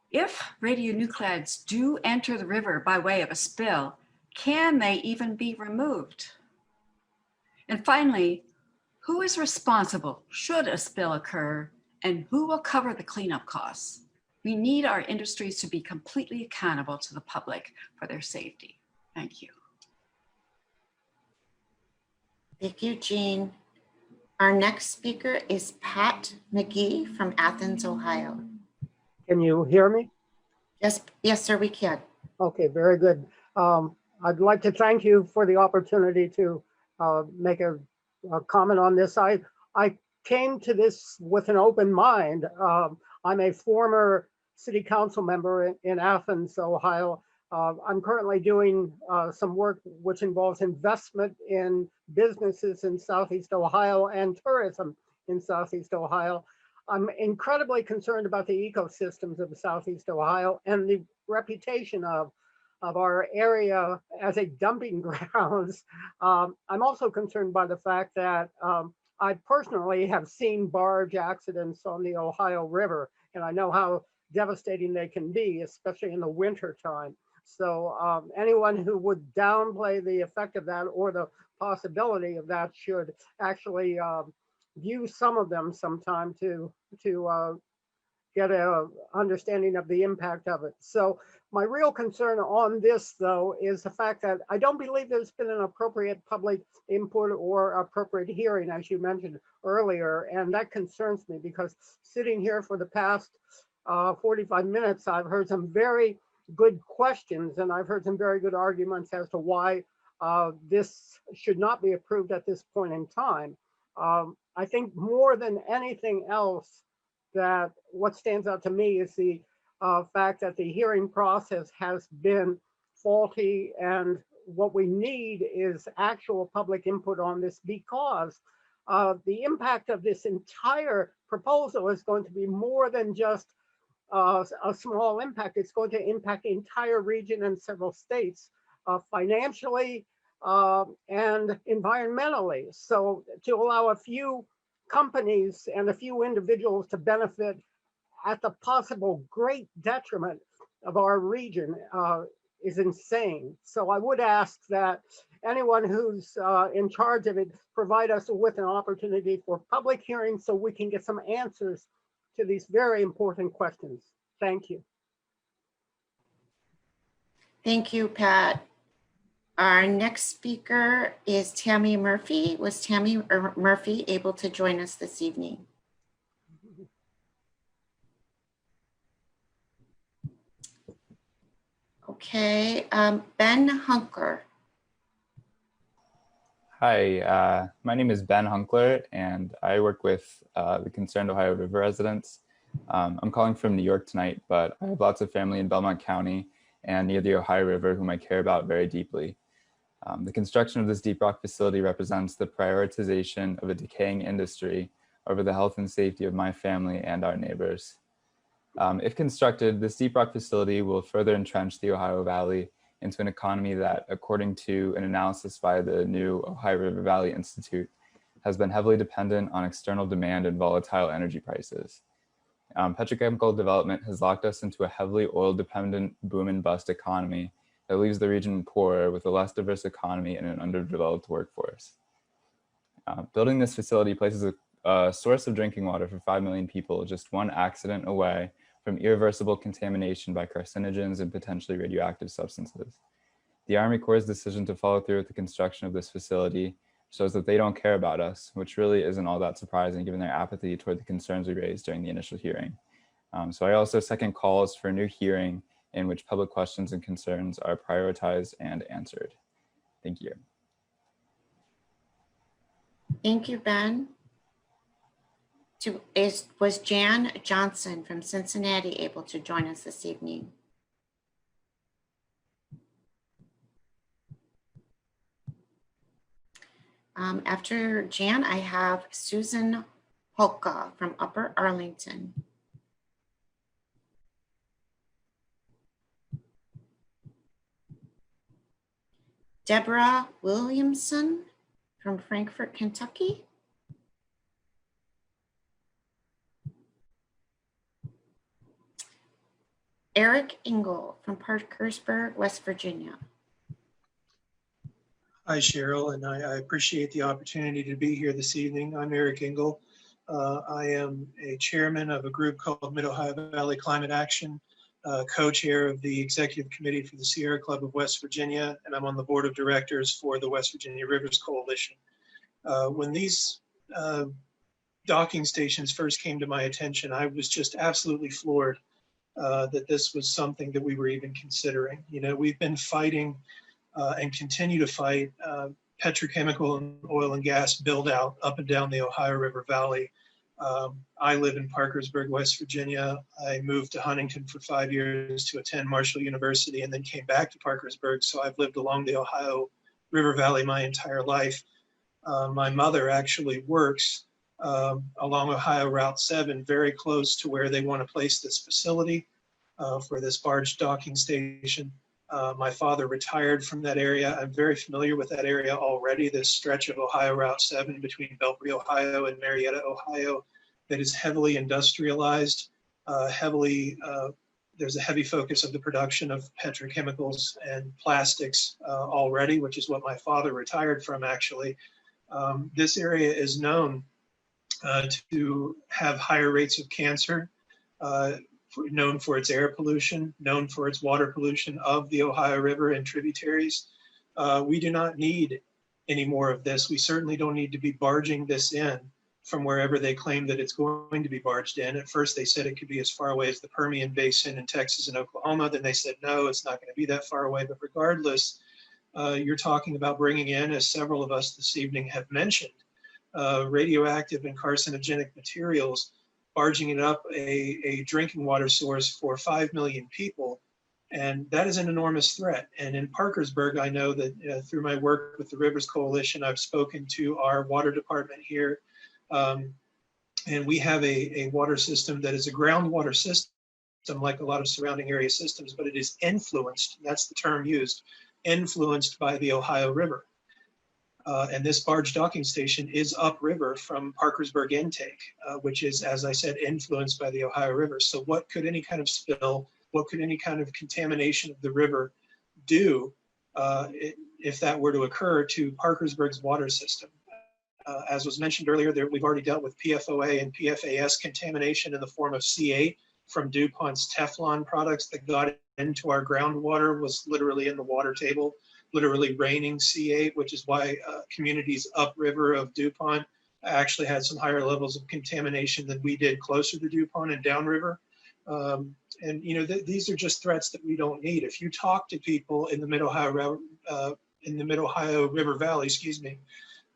If radionuclides do enter the river by way of a spill, can they even be removed? And finally, who is responsible should a spill occur, and who will cover the cleanup costs? We need our industries to be completely accountable to the public for their safety. Thank you. Thank you, Jean. Our next speaker is Pat McGee from Athens, Ohio. Can you hear me? Yes, sir, we can. Okay, very good. I'd like to thank you for the opportunity to make a comment on this. I came to this with an open mind. I'm a former city council member in Athens, Ohio. I'm currently doing some work which involves investment in businesses in Southeast Ohio and tourism in Southeast Ohio. I'm incredibly concerned about the ecosystems of Southeast Ohio and the reputation of our area as a dumping grounds. I'm also concerned by the fact that I personally have seen barge accidents on the Ohio River, and I know how devastating they can be, especially in the winter time. So anyone who would downplay the effect of that or the possibility of that should actually view some of them sometime to get a understanding of the impact of it. So my real concern on this, though, is the fact that I don't believe there's been an appropriate public input or appropriate hearing, as you mentioned earlier. And that concerns me because sitting here for the past 45 minutes, I've heard some very good questions and I've heard some very good arguments as to why this should not be approved at this point in time. I think more than anything else, that what stands out to me is the fact that the hearing process has been faulty, and what we need is actual public input on this, because the impact of this entire proposal is going to be more than just a small impact. It's going to impact the entire region and several states financially and environmentally. So to allow a few companies and a few individuals to benefit at the possible great detriment of our region is insane. So I would ask that anyone who's in charge of it provide us with an opportunity for public hearings so we can get some answers to these very important questions. Thank you. Thank you, Pat. Our next speaker is Tammy Murphy. Was Tammy Murphy able to join us this evening? Okay, Ben Hunkler. Hi, my name is Ben Hunkler, and I work with the Concerned Ohio River residents. I'm calling from New York tonight, but I have lots of family in Belmont County and near the Ohio River whom I care about very deeply. The construction of this DeepRock facility represents the prioritization of a decaying industry over the health and safety of my family and our neighbors. If constructed, this DeepRock facility will further entrench the Ohio Valley into an economy that, according to an analysis by the new Ohio River Valley Institute, has been heavily dependent on external demand and volatile energy prices. Petrochemical development has locked us into a heavily oil-dependent boom and bust economy that leaves the region poorer with a less diverse economy and an underdeveloped workforce. Building this facility places a source of drinking water for 5 million people just one accident away from irreversible contamination by carcinogens and potentially radioactive substances. The Army Corps' decision to follow through with the construction of this facility shows that they don't care about us, which really isn't all that surprising given their apathy toward the concerns we raised during the initial hearing. So I also second calls for a new hearing in which public questions and concerns are prioritized and answered. Thank you. Thank you, Ben. Was Jan Johnson from Cincinnati able to join us this evening? After Jan, I have Susan Holka from Upper Arlington. Deborah Williamson from Frankfort, Kentucky. Eric Engel from Parkersburg, West Virginia. Hi, Cheryl, and I appreciate the opportunity to be here this evening. I'm Eric Engel. I am a chairman of a group called Mid-Ohio Valley Climate Action, co-chair of the executive committee for the Sierra Club of West Virginia, and I'm on the board of directors for the West Virginia Rivers Coalition. When these docking stations first came to my attention, I was just absolutely floored that this was something that we were even considering. You know, we've been fighting and continue to fight petrochemical and oil and gas build out up and down the Ohio River Valley. I live in Parkersburg, West Virginia. I moved to Huntington for 5 years to attend Marshall University and then came back to Parkersburg. So I've lived along the Ohio River Valley my entire life. My mother actually works along Ohio Route 7, very close to where they want to place this facility for this barge docking station. My father retired from that area. I'm very familiar with that area already, this stretch of Ohio Route 7 between Belpre, Ohio and Marietta, Ohio, that is heavily industrialized, there's a heavy focus of the production of petrochemicals and plastics already, which is what my father retired from actually. This area is known to have higher rates of cancer, known for its air pollution, known for its water pollution of the Ohio River and tributaries. We do not need any more of this. We certainly don't need to be barging this in from wherever they claim that it's going to be barged in. At first they said it could be as far away as the Permian Basin in Texas and Oklahoma. Then they said, no, it's not going to be that far away. But regardless, you're talking about bringing in, as several of us this evening have mentioned, radioactive and carcinogenic materials, barging it up a drinking water source for 5 million people. And that is an enormous threat. And in Parkersburg, I know that through my work with the Rivers Coalition, I've spoken to our water department here. And we have a water system that is a groundwater system, like a lot of surrounding area systems, but it is influenced, that's the term used, influenced by the Ohio River. And this barge docking station is upriver from Parkersburg intake, which is, as I said, influenced by the Ohio River. So what could any kind of spill, what could any kind of contamination of the river do if that were to occur to Parkersburg's water system? As was mentioned earlier, we've already dealt with PFOA and PFAS contamination in the form of C8 from DuPont's Teflon products that got into our groundwater, was literally in the water table, literally raining C8, which is why communities upriver of DuPont actually had some higher levels of contamination than we did closer to DuPont and downriver. And you know, these are just threats that we don't need. If you talk to people in the Mid-Ohio River Valley, excuse me,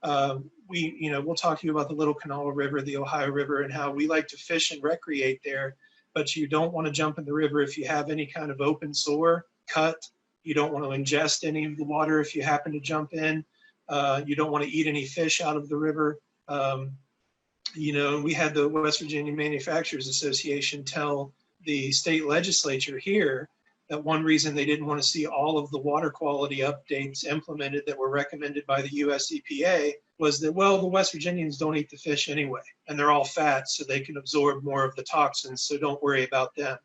we'll talk to you about the Little Kanawha River, the Ohio River, and how we like to fish and recreate there, but you don't want to jump in the river if you have any kind of open sore, cut. You don't want to ingest any of the water if you happen to jump in. You don't want to eat any fish out of the river. You know, we had the West Virginia Manufacturers Association tell the state legislature here that one reason they didn't want to see all of the water quality updates implemented that were recommended by the US EPA was that, well, the West Virginians don't eat the fish anyway, and they're all fat, so they can absorb more of the toxins, so don't worry about them.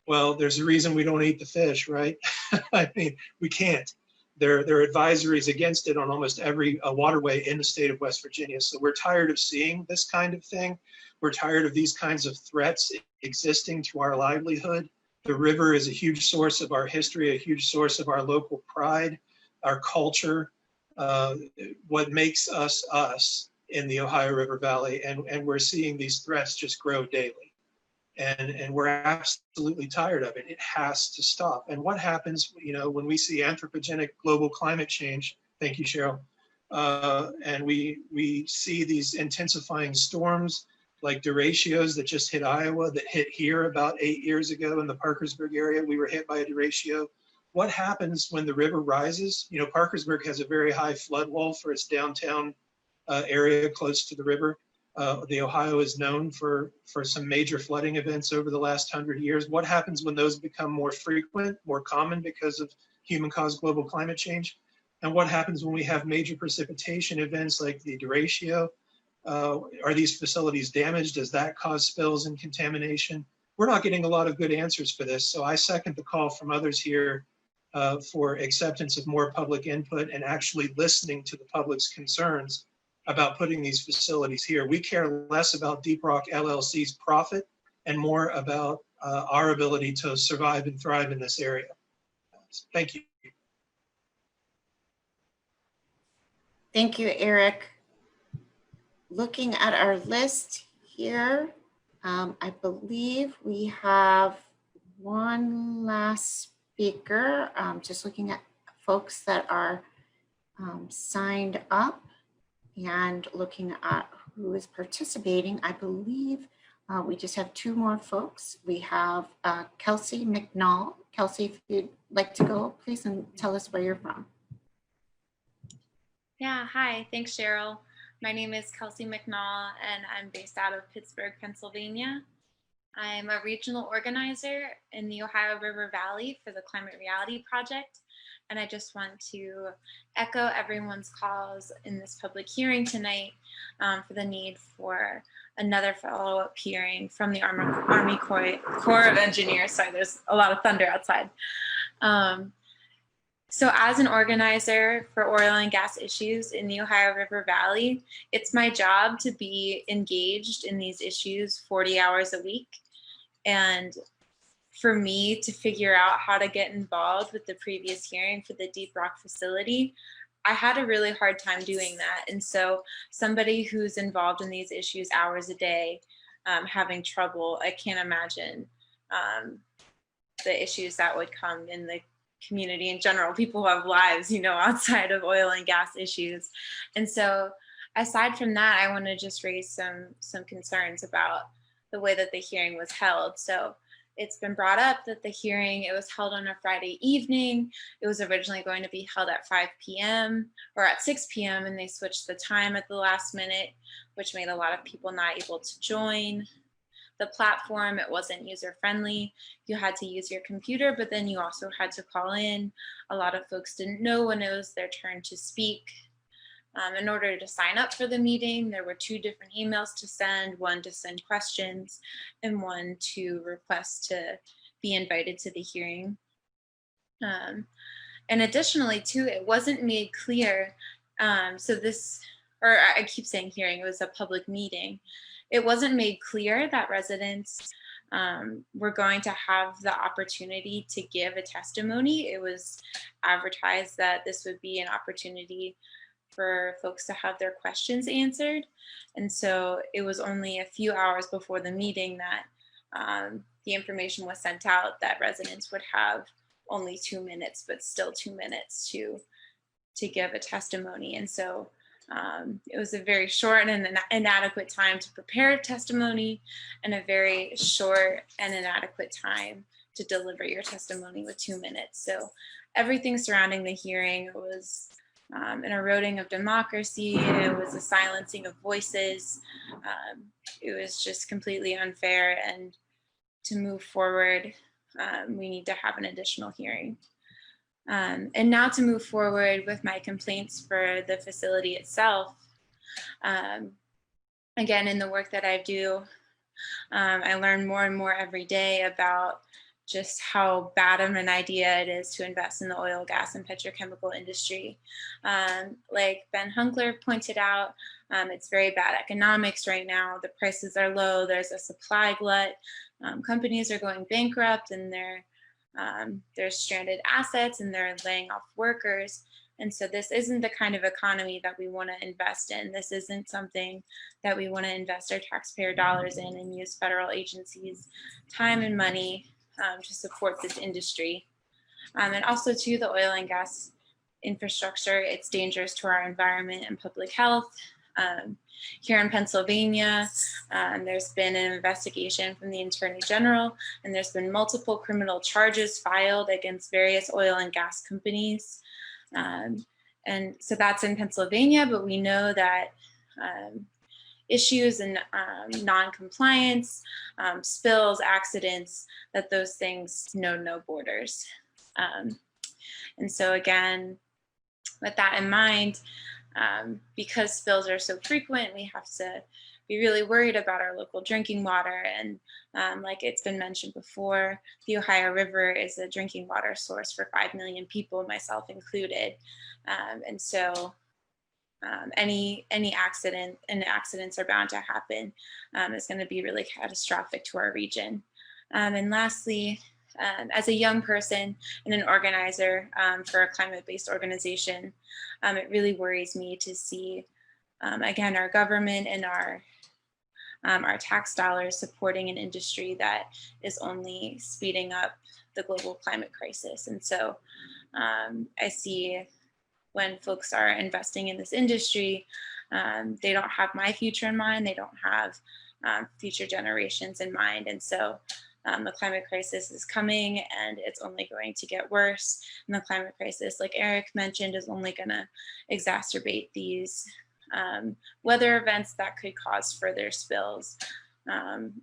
Well, there's a reason we don't eat the fish, right? I mean, we can't. There are advisories against it on almost every waterway in the state of West Virginia. So we're tired of seeing this kind of thing. We're tired of these kinds of threats existing to our livelihood. The river is a huge source of our history, a huge source of our local pride, our culture, what makes us us in the Ohio River Valley. And we're seeing these threats just grow daily. And we're absolutely tired of it. It has to stop. And what happens, you know, when we see anthropogenic global climate change, thank you, Cheryl, and we see these intensifying storms like derechos that just hit Iowa, that hit here about 8 years ago in the Parkersburg area. We were hit by a derecho. What happens when the river rises? You know, Parkersburg has a very high flood wall for its downtown area close to the river. The Ohio is known for some major flooding events over the last 100 years. What happens when those become more frequent, more common because of human-caused global climate change? And what happens when we have major precipitation events like the derecho? Are these facilities damaged? Does that cause spills and contamination? We're not getting a lot of good answers for this. So I second the call from others here for acceptance of more public input and actually listening to the public's concerns about putting these facilities here. We care less about DeepRock LLC's profit and more about our ability to survive and thrive in this area. Thank you. Thank you, Eric. looking at our list here, I believe we have one last speaker. Just looking at folks that are signed up and looking at who is participating. I believe we just have two more folks. We have Kelsey McNall. Kelsey, if you'd like to go, please, and tell us where you're from. Yeah, hi, thanks, Cheryl. My name is Kelsey McNall, and I'm based out of Pittsburgh, Pennsylvania. I'm a regional organizer in the Ohio River Valley for the Climate Reality Project. And I just want to echo everyone's calls in this public hearing tonight for the need for another follow-up hearing from the Army Corps of Engineers. Sorry, there's a lot of thunder outside. So as an organizer for oil and gas issues in the Ohio River Valley, it's my job to be engaged in these issues 40 hours a week. And for me to figure out how to get involved with the previous hearing for the DeepRock facility, I had a really hard time doing that. And so somebody who's involved in these issues hours a day, having trouble, I can't imagine the issues that would come in the community in general, people who have lives, you know, outside of oil and gas issues. And so aside from that, I want to just raise some concerns about the way that the hearing was held. So it's been brought up that the hearing, it was held on a Friday evening. It was originally going to be held at 5 p.m. or at 6 p.m. and they switched the time at the last minute, which made a lot of people not able to join the platform. It wasn't user-friendly. You had to use your computer, but then you also had to call in. A lot of folks didn't know when it was their turn to speak. In order to sign up for the meeting, there were 2 different emails to send, one to send questions and one to request to be invited to the hearing. And additionally too, it wasn't made clear. So this, or I keep saying hearing, it was a public meeting. It wasn't made clear that residents were going to have the opportunity to give a testimony. It was advertised that this would be an opportunity for folks to have their questions answered. And so it was only a few hours before the meeting that the information was sent out that residents would have only 2 minutes, but still 2 minutes to give a testimony. And so it was a very short and inadequate time to prepare a testimony and a very short and inadequate time to deliver your testimony with 2 minutes. So everything surrounding the hearing was an eroding of democracy. It was a silencing of voices. It was just completely unfair, and to move forward, we need to have an additional hearing. And now to move forward with my complaints for the facility itself. Again, in the work that I do, I learn more and more every day about just how bad of an idea it is to invest in the oil, gas, and petrochemical industry. Like Ben Hunkler pointed out, it's very bad economics right now. The prices are low, there's a supply glut. Companies are going bankrupt, and there's stranded assets, and they're laying off workers. And so this isn't the kind of economy that we want to invest in. This isn't something that we want to invest our taxpayer dollars in and use federal agencies' time and money to support this industry. And also too, the oil and gas infrastructure, it's dangerous to our environment and public health. Here in Pennsylvania, there's been an investigation from the Attorney General, and there's been multiple criminal charges filed against various oil and gas companies. And so that's in Pennsylvania, but we know that issues and non-compliance, spills, accidents, that those things know no borders. And so again, with that in mind, because spills are so frequent, we have to be really worried about our local drinking water. And like it's been mentioned before, the Ohio River is a drinking water source for 5 million people, myself included. And so any accident, and accidents are bound to happen, is going to be really catastrophic to our region. And lastly, as a young person and an organizer for a climate-based organization, it really worries me to see again, our government and our tax dollars supporting an industry that is only speeding up the global climate crisis. And so I see when folks are investing in this industry, they don't have my future in mind. They don't have future generations in mind. And so the climate crisis is coming and it's only going to get worse. And the climate crisis, like Eric mentioned, is only going to exacerbate these weather events that could cause further spills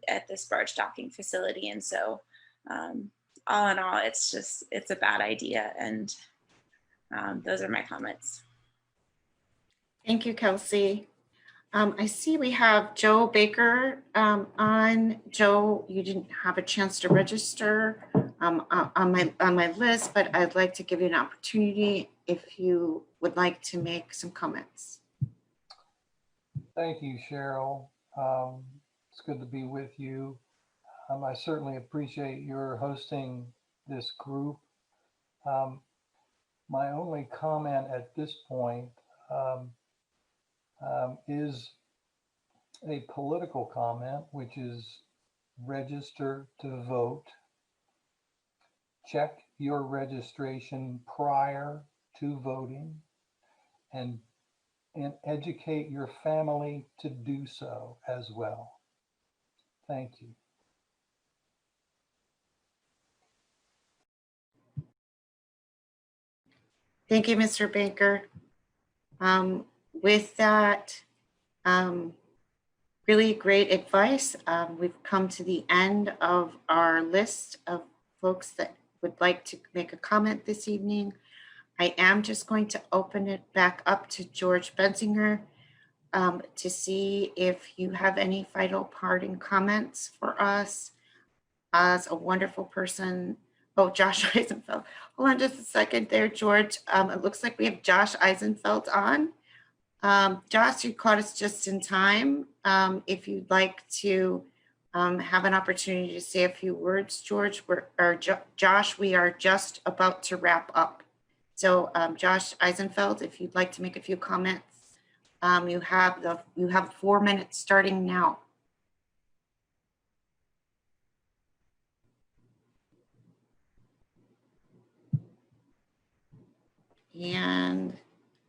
at this barge docking facility. And so all in all, it's a bad idea. And those are my comments. Thank you, Kelsey. I see we have Joe Baker on. Joe, you didn't have a chance to register on my list, but I'd like to give you an opportunity if you would like to make some comments. Thank you, Cheryl. It's good to be with you. I certainly appreciate your hosting this group. My only comment at this point is a political comment, which is register to vote. Check your registration prior to voting and educate your family to do so as well. Thank you. Thank you, Mr. Baker. With that, really great advice. We've come to the end of our list of folks that would like to make a comment this evening. I am just going to open it back up to George Benzinger to see if you have any final parting comments for us as a wonderful person. Oh, Josh Eisenfeld. Hold on just a second there, George. It looks like we have Josh Eisenfeld on. Josh, you caught us just in time. If you'd like to have an opportunity to say a few words, George, Josh, we are just about to wrap up. So Josh Eisenfeld, if you'd like to make a few comments, you have 4 minutes starting now. And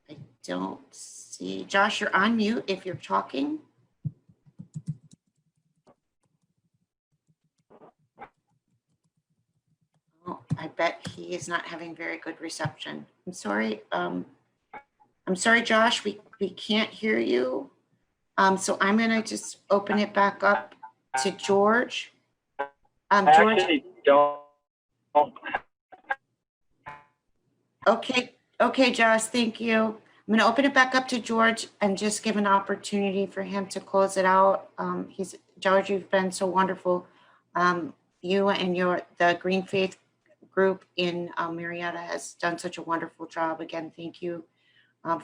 I don't see, Josh, you're on mute if you're talking. Oh, I bet he is not having very good reception. I'm sorry. I'm sorry, Josh, we can't hear you. So I'm gonna just open it back up to George. George. I actually don't. Okay, Josh, thank you. I'm going to open it back up to George and just give an opportunity for him to close it out. George, you've been so wonderful. You and the Green Faith group in Marietta has done such a wonderful job. Again, thank you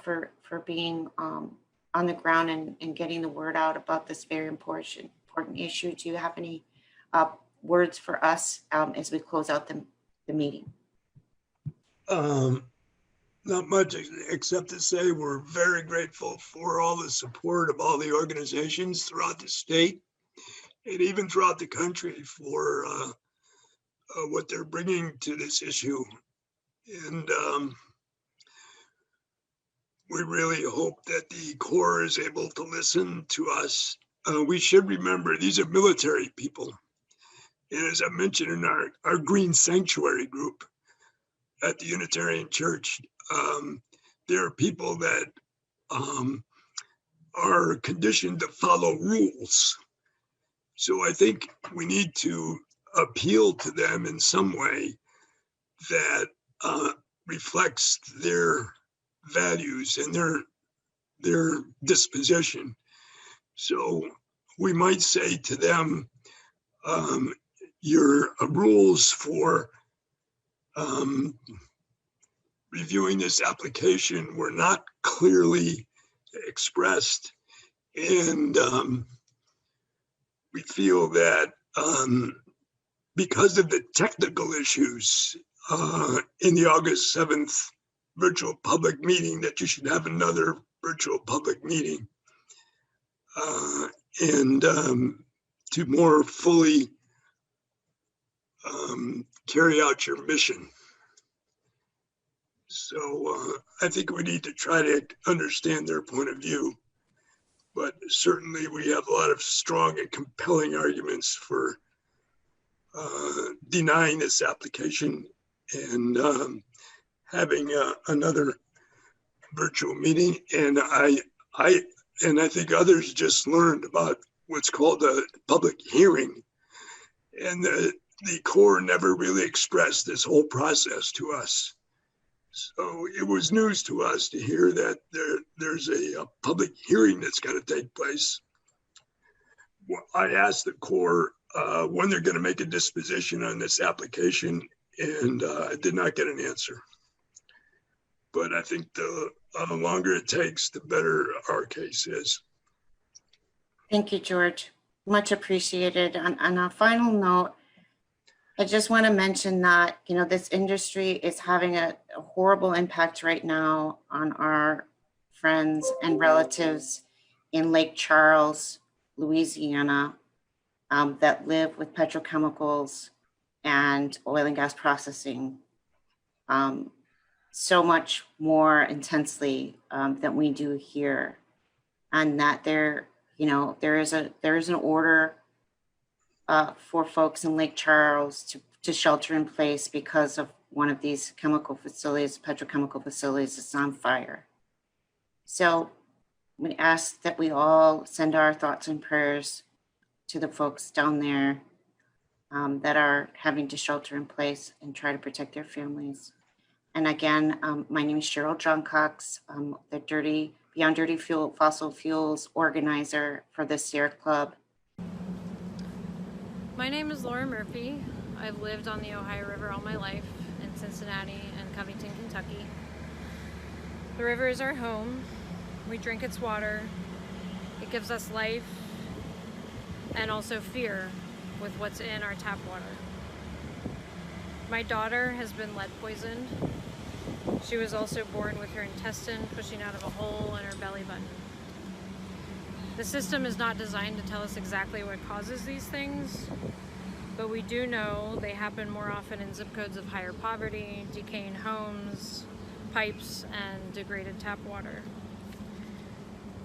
for being on the ground and getting the word out about this very important issue. Do you have any words for us as we close out the meeting? Not much except to say we're very grateful for all the support of all the organizations throughout the state and even throughout the country for what they're bringing to this issue. And we really hope that the Corps is able to listen to us. We should remember these are military people. And as I mentioned in our Green Sanctuary group at the Unitarian Church, there are people that are conditioned to follow rules. So I think we need to appeal to them in some way that reflects their values and their disposition. So we might say to them, your rules for reviewing this application were not clearly expressed. And we feel that because of the technical issues in the August 7th virtual public meeting, that you should have another virtual public meeting and to more fully carry out your mission. So I think we need to try to understand their point of view, but certainly we have a lot of strong and compelling arguments for denying this application and having another virtual meeting. And I think others just learned about what's called a public hearing, and the Corps never really expressed this whole process to us. So it was news to us to hear that there's a public hearing that's going to take place. I asked the Corps when they're going to make a disposition on this application, and I did not get an answer. But I think the longer it takes, the better our case is. Thank you, George. Much appreciated. On a final note, I just want to mention that, you know, this industry is having a horrible impact right now on our friends and relatives in Lake Charles, Louisiana, that live with petrochemicals and oil and gas processing so much more intensely than we do here. And that there is an order for folks in Lake Charles to shelter in place because of one of these chemical facilities, petrochemical facilities, is on fire. So we ask that we all send our thoughts and prayers to the folks down there that are having to shelter in place and try to protect their families. And again, my name is Cheryl John Cox, the Beyond Dirty Fossil Fuels organizer for the Sierra Club. My name is Laura Murphy. I've lived on the Ohio River all my life in Cincinnati and Covington, Kentucky. The river is our home. We drink its water. It gives us life and also fear with what's in our tap water. My daughter has been lead poisoned. She was also born with her intestine pushing out of a hole in her belly button. The system is not designed to tell us exactly what causes these things, but we do know they happen more often in zip codes of higher poverty, decaying homes, pipes, and degraded tap water.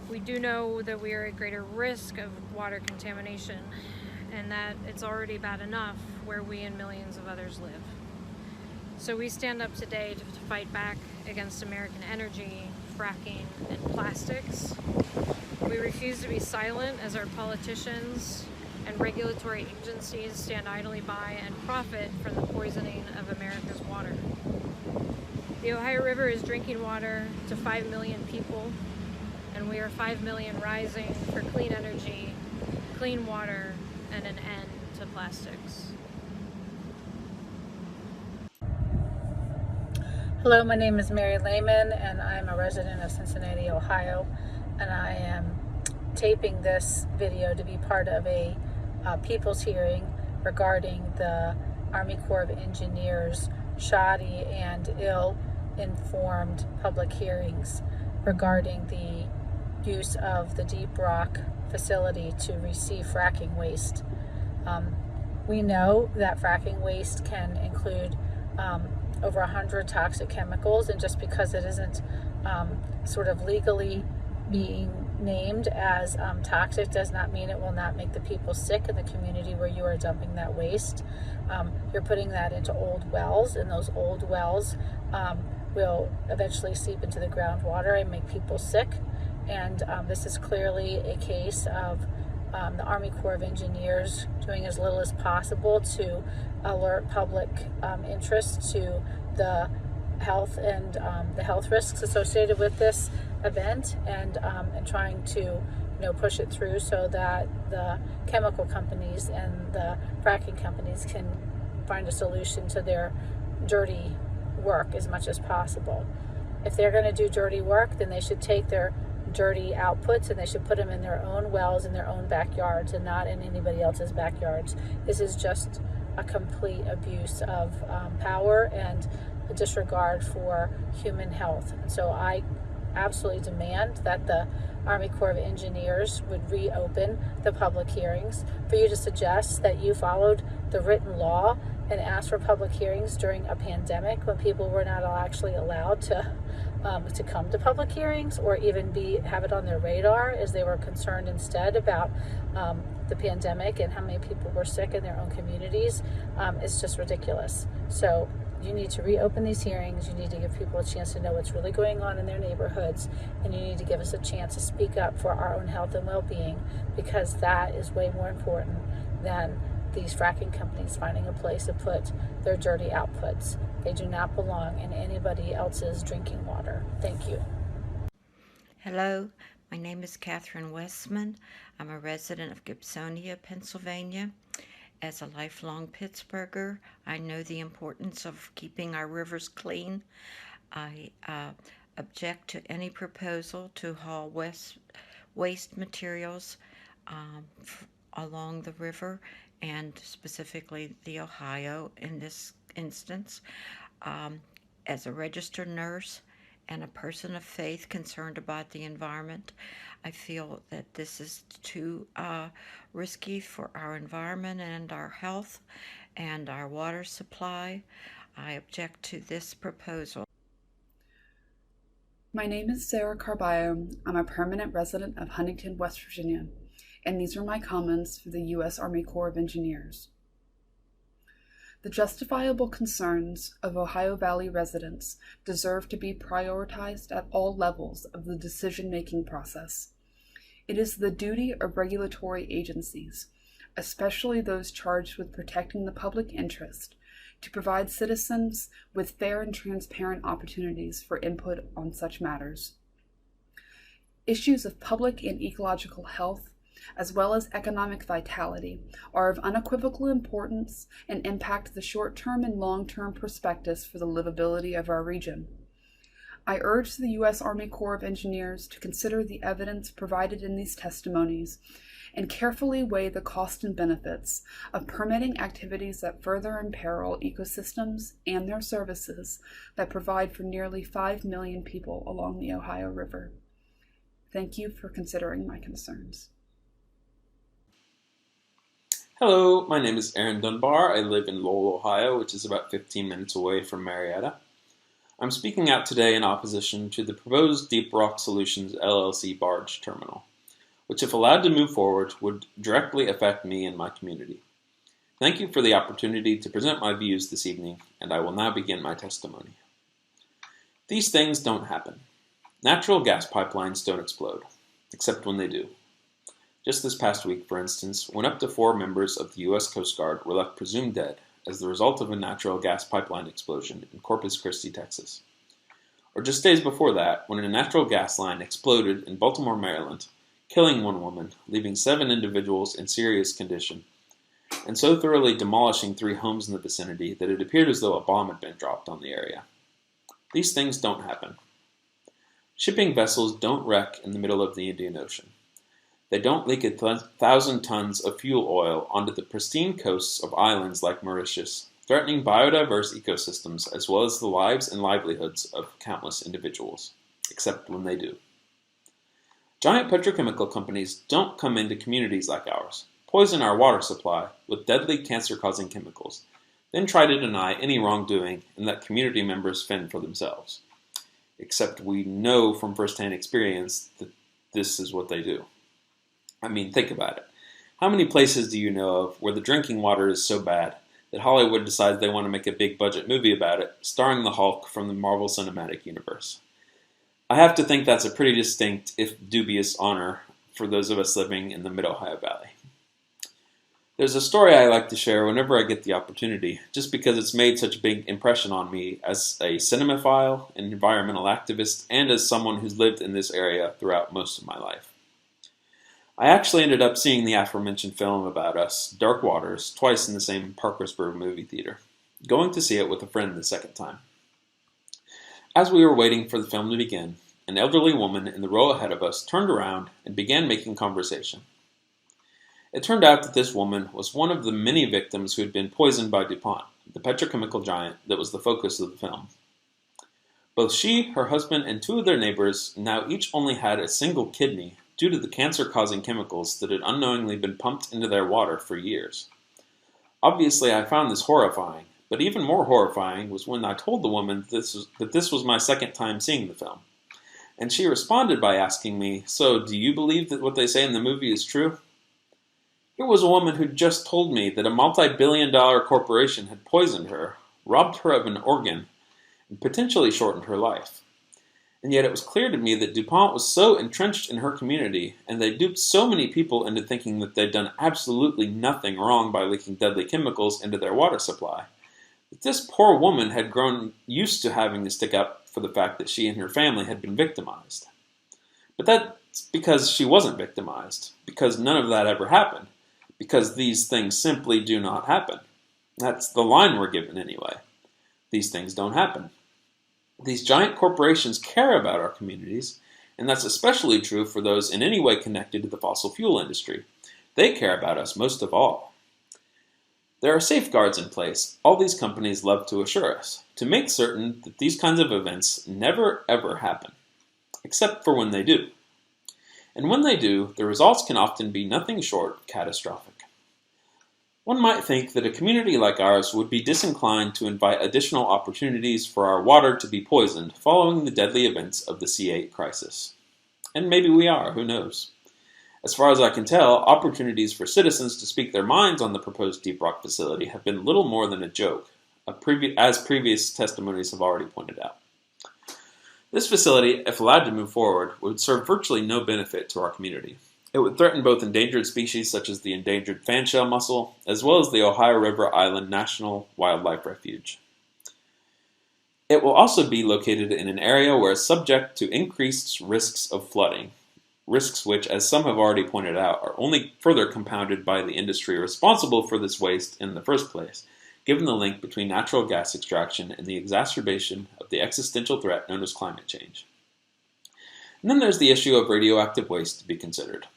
We do know that we are at greater risk of water contamination and that it's already bad enough where we and millions of others live. So we stand up today to fight back against American energy, fracking, and plastics. We refuse to be silent as our politicians and regulatory agencies stand idly by and profit from the poisoning of America's water. The Ohio River is drinking water to 5 million people, and we are 5 million rising for clean energy, clean water, and an end to plastics. Hello, my name is Mary Lehman, and I'm a resident of Cincinnati, Ohio, and I am taping this video to be part of a people's hearing regarding the Army Corps of Engineers' shoddy and ill-informed public hearings regarding the use of the DeepRock facility to receive fracking waste. We know that fracking waste can include over 100 toxic chemicals, and just because it isn't sort of legally being named as toxic does not mean it will not make the people sick in the community where you are dumping that waste. You're putting that into old wells, and those old wells will eventually seep into the groundwater and make people sick. And this is clearly a case of the Army Corps of Engineers doing as little as possible to alert public interest to the health and the health risks associated with this event, and trying to push it through so that the chemical companies and the fracking companies can find a solution to their dirty work as much as possible. If they're going to do dirty work, then they should take their dirty outputs and they should put them in their own wells in their own backyards and not in anybody else's backyards. This is just a complete abuse of power and a disregard for human health. And so I absolutely demand that the Army Corps of Engineers would reopen the public hearings, for you to suggest that you followed the written law and asked for public hearings during a pandemic when people were not actually allowed to come to public hearings or even have it on their radar, as they were concerned instead about the pandemic and how many people were sick in their own communities. It's just ridiculous. So you need to reopen these hearings. You need to give people a chance to know what's really going on in their neighborhoods, and you need to give us a chance to speak up for our own health and well-being, because that is way more important than these fracking companies finding a place to put their dirty outputs. They do not belong in anybody else's drinking water. Thank you. Hello, my name is Catherine Westman. I'm a resident of Gibsonia, Pennsylvania. As a lifelong Pittsburgher, I know the importance of keeping our rivers clean. I object to any proposal to haul waste materials along the river, and specifically the Ohio in this instance. As a registered nurse and a person of faith concerned about the environment, I feel that this is too risky for our environment and our health and our water supply. I object to this proposal. My name is Sarah Carballo. I'm a permanent resident of Huntington, West Virginia, and these are my comments for the U.S. Army Corps of Engineers. The justifiable concerns of Ohio Valley residents deserve to be prioritized at all levels of the decision-making process. It is the duty of regulatory agencies, especially those charged with protecting the public interest, to provide citizens with fair and transparent opportunities for input on such matters. Issues of public and ecological health, as well as economic vitality, are of unequivocal importance and impact the short-term and long-term perspectives for the livability of our region. I urge the U.S. Army Corps of Engineers to consider the evidence provided in these testimonies and carefully weigh the cost and benefits of permitting activities that further imperil ecosystems and their services that provide for nearly 5 million people along the Ohio River. Thank you for considering my concerns. Hello, my name is Aaron Dunbar. I live in Lowell, Ohio, which is about 15 minutes away from Marietta. I'm speaking out today in opposition to the proposed DeepRock Solutions LLC barge terminal, which, if allowed to move forward, would directly affect me and my community. Thank you for the opportunity to present my views this evening, and I will now begin my testimony. These things don't happen. Natural gas pipelines don't explode, except when they do. Just this past week, for instance, when up to 4 members of the U.S. Coast Guard were left presumed dead as the result of a natural gas pipeline explosion in Corpus Christi, Texas. Or just days before that, when a natural gas line exploded in Baltimore, Maryland, killing 1 woman, leaving 7 individuals in serious condition, and so thoroughly demolishing 3 homes in the vicinity that it appeared as though a bomb had been dropped on the area. These things don't happen. Shipping vessels don't wreck in the middle of the Indian Ocean. They don't leak 1,000 tons of fuel oil onto the pristine coasts of islands like Mauritius, threatening biodiverse ecosystems as well as the lives and livelihoods of countless individuals, except when they do. Giant petrochemical companies don't come into communities like ours, poison our water supply with deadly cancer-causing chemicals, then try to deny any wrongdoing and let community members fend for themselves. Except we know from firsthand experience that this is what they do. I mean, think about it. How many places do you know of where the drinking water is so bad that Hollywood decides they want to make a big budget movie about it, starring the Hulk from the Marvel Cinematic Universe? I have to think that's a pretty distinct, if dubious, honor for those of us living in the Mid-Ohio Valley. There's a story I like to share whenever I get the opportunity, just because it's made such a big impression on me as a cinemaphile, an environmental activist, and as someone who's lived in this area throughout most of my life. I actually ended up seeing the aforementioned film about us, Dark Waters, twice in the same Parkersburg movie theater, going to see it with a friend the second time. As we were waiting for the film to begin, an elderly woman in the row ahead of us turned around and began making conversation. It turned out that this woman was one of the many victims who had been poisoned by DuPont, the petrochemical giant that was the focus of the film. Both she, her husband, and 2 of their neighbors now each only had a single kidney due to the cancer-causing chemicals that had unknowingly been pumped into their water for years. Obviously, I found this horrifying, but even more horrifying was when I told the woman that this was my second time seeing the film. And she responded by asking me, "So, do you believe that what they say in the movie is true?" Here was a woman who just told me that a multi-billion-dollar corporation had poisoned her, robbed her of an organ, and potentially shortened her life. And yet it was clear to me that DuPont was so entrenched in her community, and they duped so many people into thinking that they'd done absolutely nothing wrong by leaking deadly chemicals into their water supply, that this poor woman had grown used to having to stick up for the fact that she and her family had been victimized. But that's because she wasn't victimized, because none of that ever happened, because these things simply do not happen. That's the line we're given anyway. These things don't happen. These giant corporations care about our communities, and that's especially true for those in any way connected to the fossil fuel industry. They care about us most of all. There are safeguards in place, all these companies love to assure us, to make certain that these kinds of events never ever happen, except for when they do. And when they do, the results can often be nothing short of catastrophic. One might think that a community like ours would be disinclined to invite additional opportunities for our water to be poisoned following the deadly events of the C8 crisis. And maybe we are, who knows? As far as I can tell, opportunities for citizens to speak their minds on the proposed DeepRock facility have been little more than a joke, as previous testimonies have already pointed out. This facility, if allowed to move forward, would serve virtually no benefit to our community. It would threaten both endangered species such as the endangered fanshell mussel, as well as the Ohio River Island National Wildlife Refuge. It will also be located in an area where it's subject to increased risks of flooding, risks which, as some have already pointed out, are only further compounded by the industry responsible for this waste in the first place, given the link between natural gas extraction and the exacerbation of the existential threat known as climate change. And then there's the issue of radioactive waste to be considered.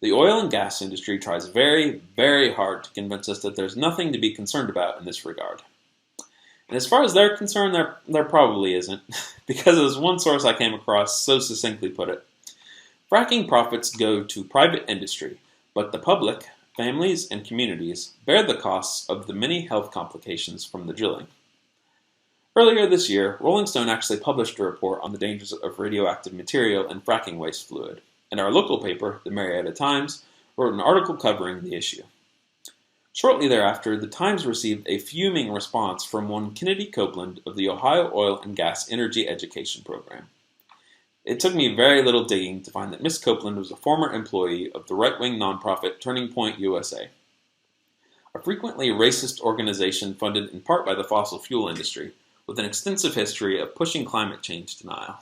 The oil and gas industry tries very, very hard to convince us that there's nothing to be concerned about in this regard. And as far as they're concerned, there probably isn't, because as one source I came across so succinctly put it, fracking profits go to private industry, but the public, families, and communities bear the costs of the many health complications from the drilling. Earlier this year, Rolling Stone actually published a report on the dangers of radioactive material in fracking waste fluid, and our local paper, the Marietta Times, wrote an article covering the issue. Shortly thereafter, the Times received a fuming response from one Kennedy Copeland of the Ohio Oil and Gas Energy Education Program. It took me very little digging to find that Miss Copeland was a former employee of the right-wing nonprofit Turning Point USA, a frequently racist organization funded in part by the fossil fuel industry, with an extensive history of pushing climate change denial.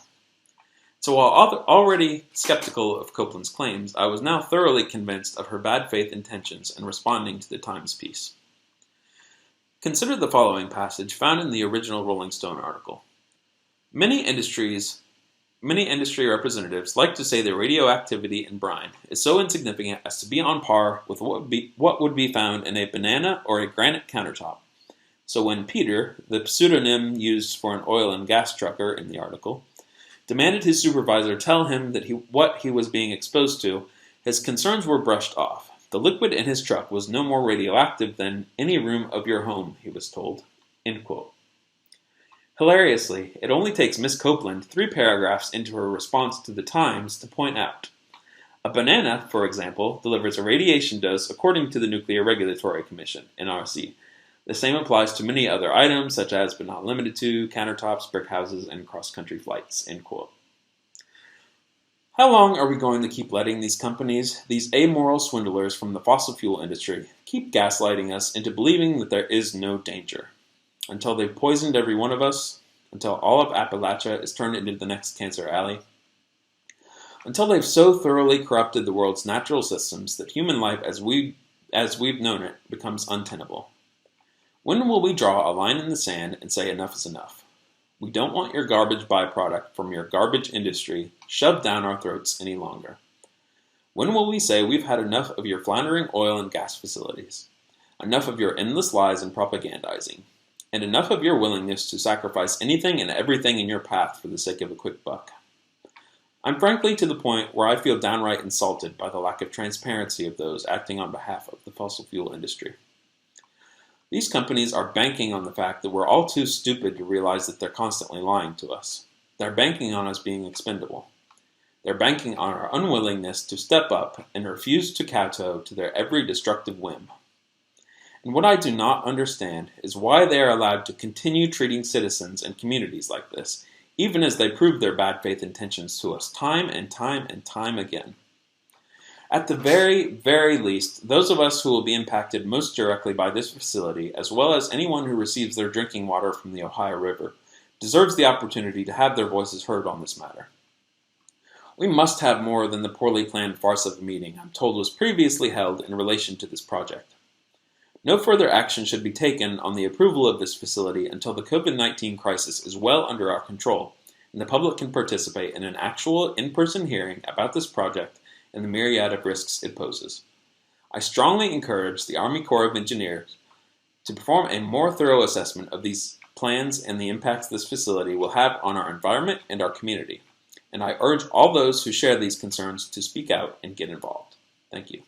So while already skeptical of Copeland's claims, I was now thoroughly convinced of her bad faith intentions in responding to the Times piece. Consider the following passage found in the original Rolling Stone article. Many industry representatives like to say that radioactivity in brine is so insignificant as to be on par with what would be found in a banana or a granite countertop. So when Peter, the pseudonym used for an oil and gas trucker in the article, demanded his supervisor tell him that what he was being exposed to, his concerns were brushed off. The liquid in his truck was no more radioactive than any room of your home, he was told. End quote. Hilariously, it only takes Miss Copeland 3 paragraphs into her response to the Times to point out. A banana, for example, delivers a radiation dose according to the Nuclear Regulatory Commission, NRC. The same applies to many other items, such as, but not limited to, countertops, brick houses, and cross-country flights, end quote. How long are we going to keep letting these companies, these amoral swindlers from the fossil fuel industry, keep gaslighting us into believing that there is no danger? Until they've poisoned every one of us? Until all of Appalachia is turned into the next Cancer Alley? Until they've so thoroughly corrupted the world's natural systems that human life as we've known it becomes untenable? When will we draw a line in the sand and say enough is enough? We don't want your garbage byproduct from your garbage industry shoved down our throats any longer. When will we say we've had enough of your floundering oil and gas facilities? Enough of your endless lies and propagandizing? and enough of your willingness to sacrifice anything and everything in your path for the sake of a quick buck. I'm frankly to the point where I feel downright insulted by the lack of transparency of those acting on behalf of the fossil fuel industry. These companies are banking on the fact that we're all too stupid to realize that they're constantly lying to us. They're banking on us being expendable. They're banking on our unwillingness to step up and refuse to kowtow to their every destructive whim. And what I do not understand is why they are allowed to continue treating citizens and communities like this, even as they prove their bad faith intentions to us time and time and time again. At the very, very least, those of us who will be impacted most directly by this facility, as well as anyone who receives their drinking water from the Ohio River, deserves the opportunity to have their voices heard on this matter. We must have more than the poorly planned farce of a meeting I'm told was previously held in relation to this project. No further action should be taken on the approval of this facility until the COVID-19 crisis is well under our control and the public can participate in an actual in-person hearing about this project and the myriad of risks it poses. I strongly encourage the Army Corps of Engineers to perform a more thorough assessment of these plans and the impacts this facility will have on our environment and our community. And I urge all those who share these concerns to speak out and get involved. Thank you.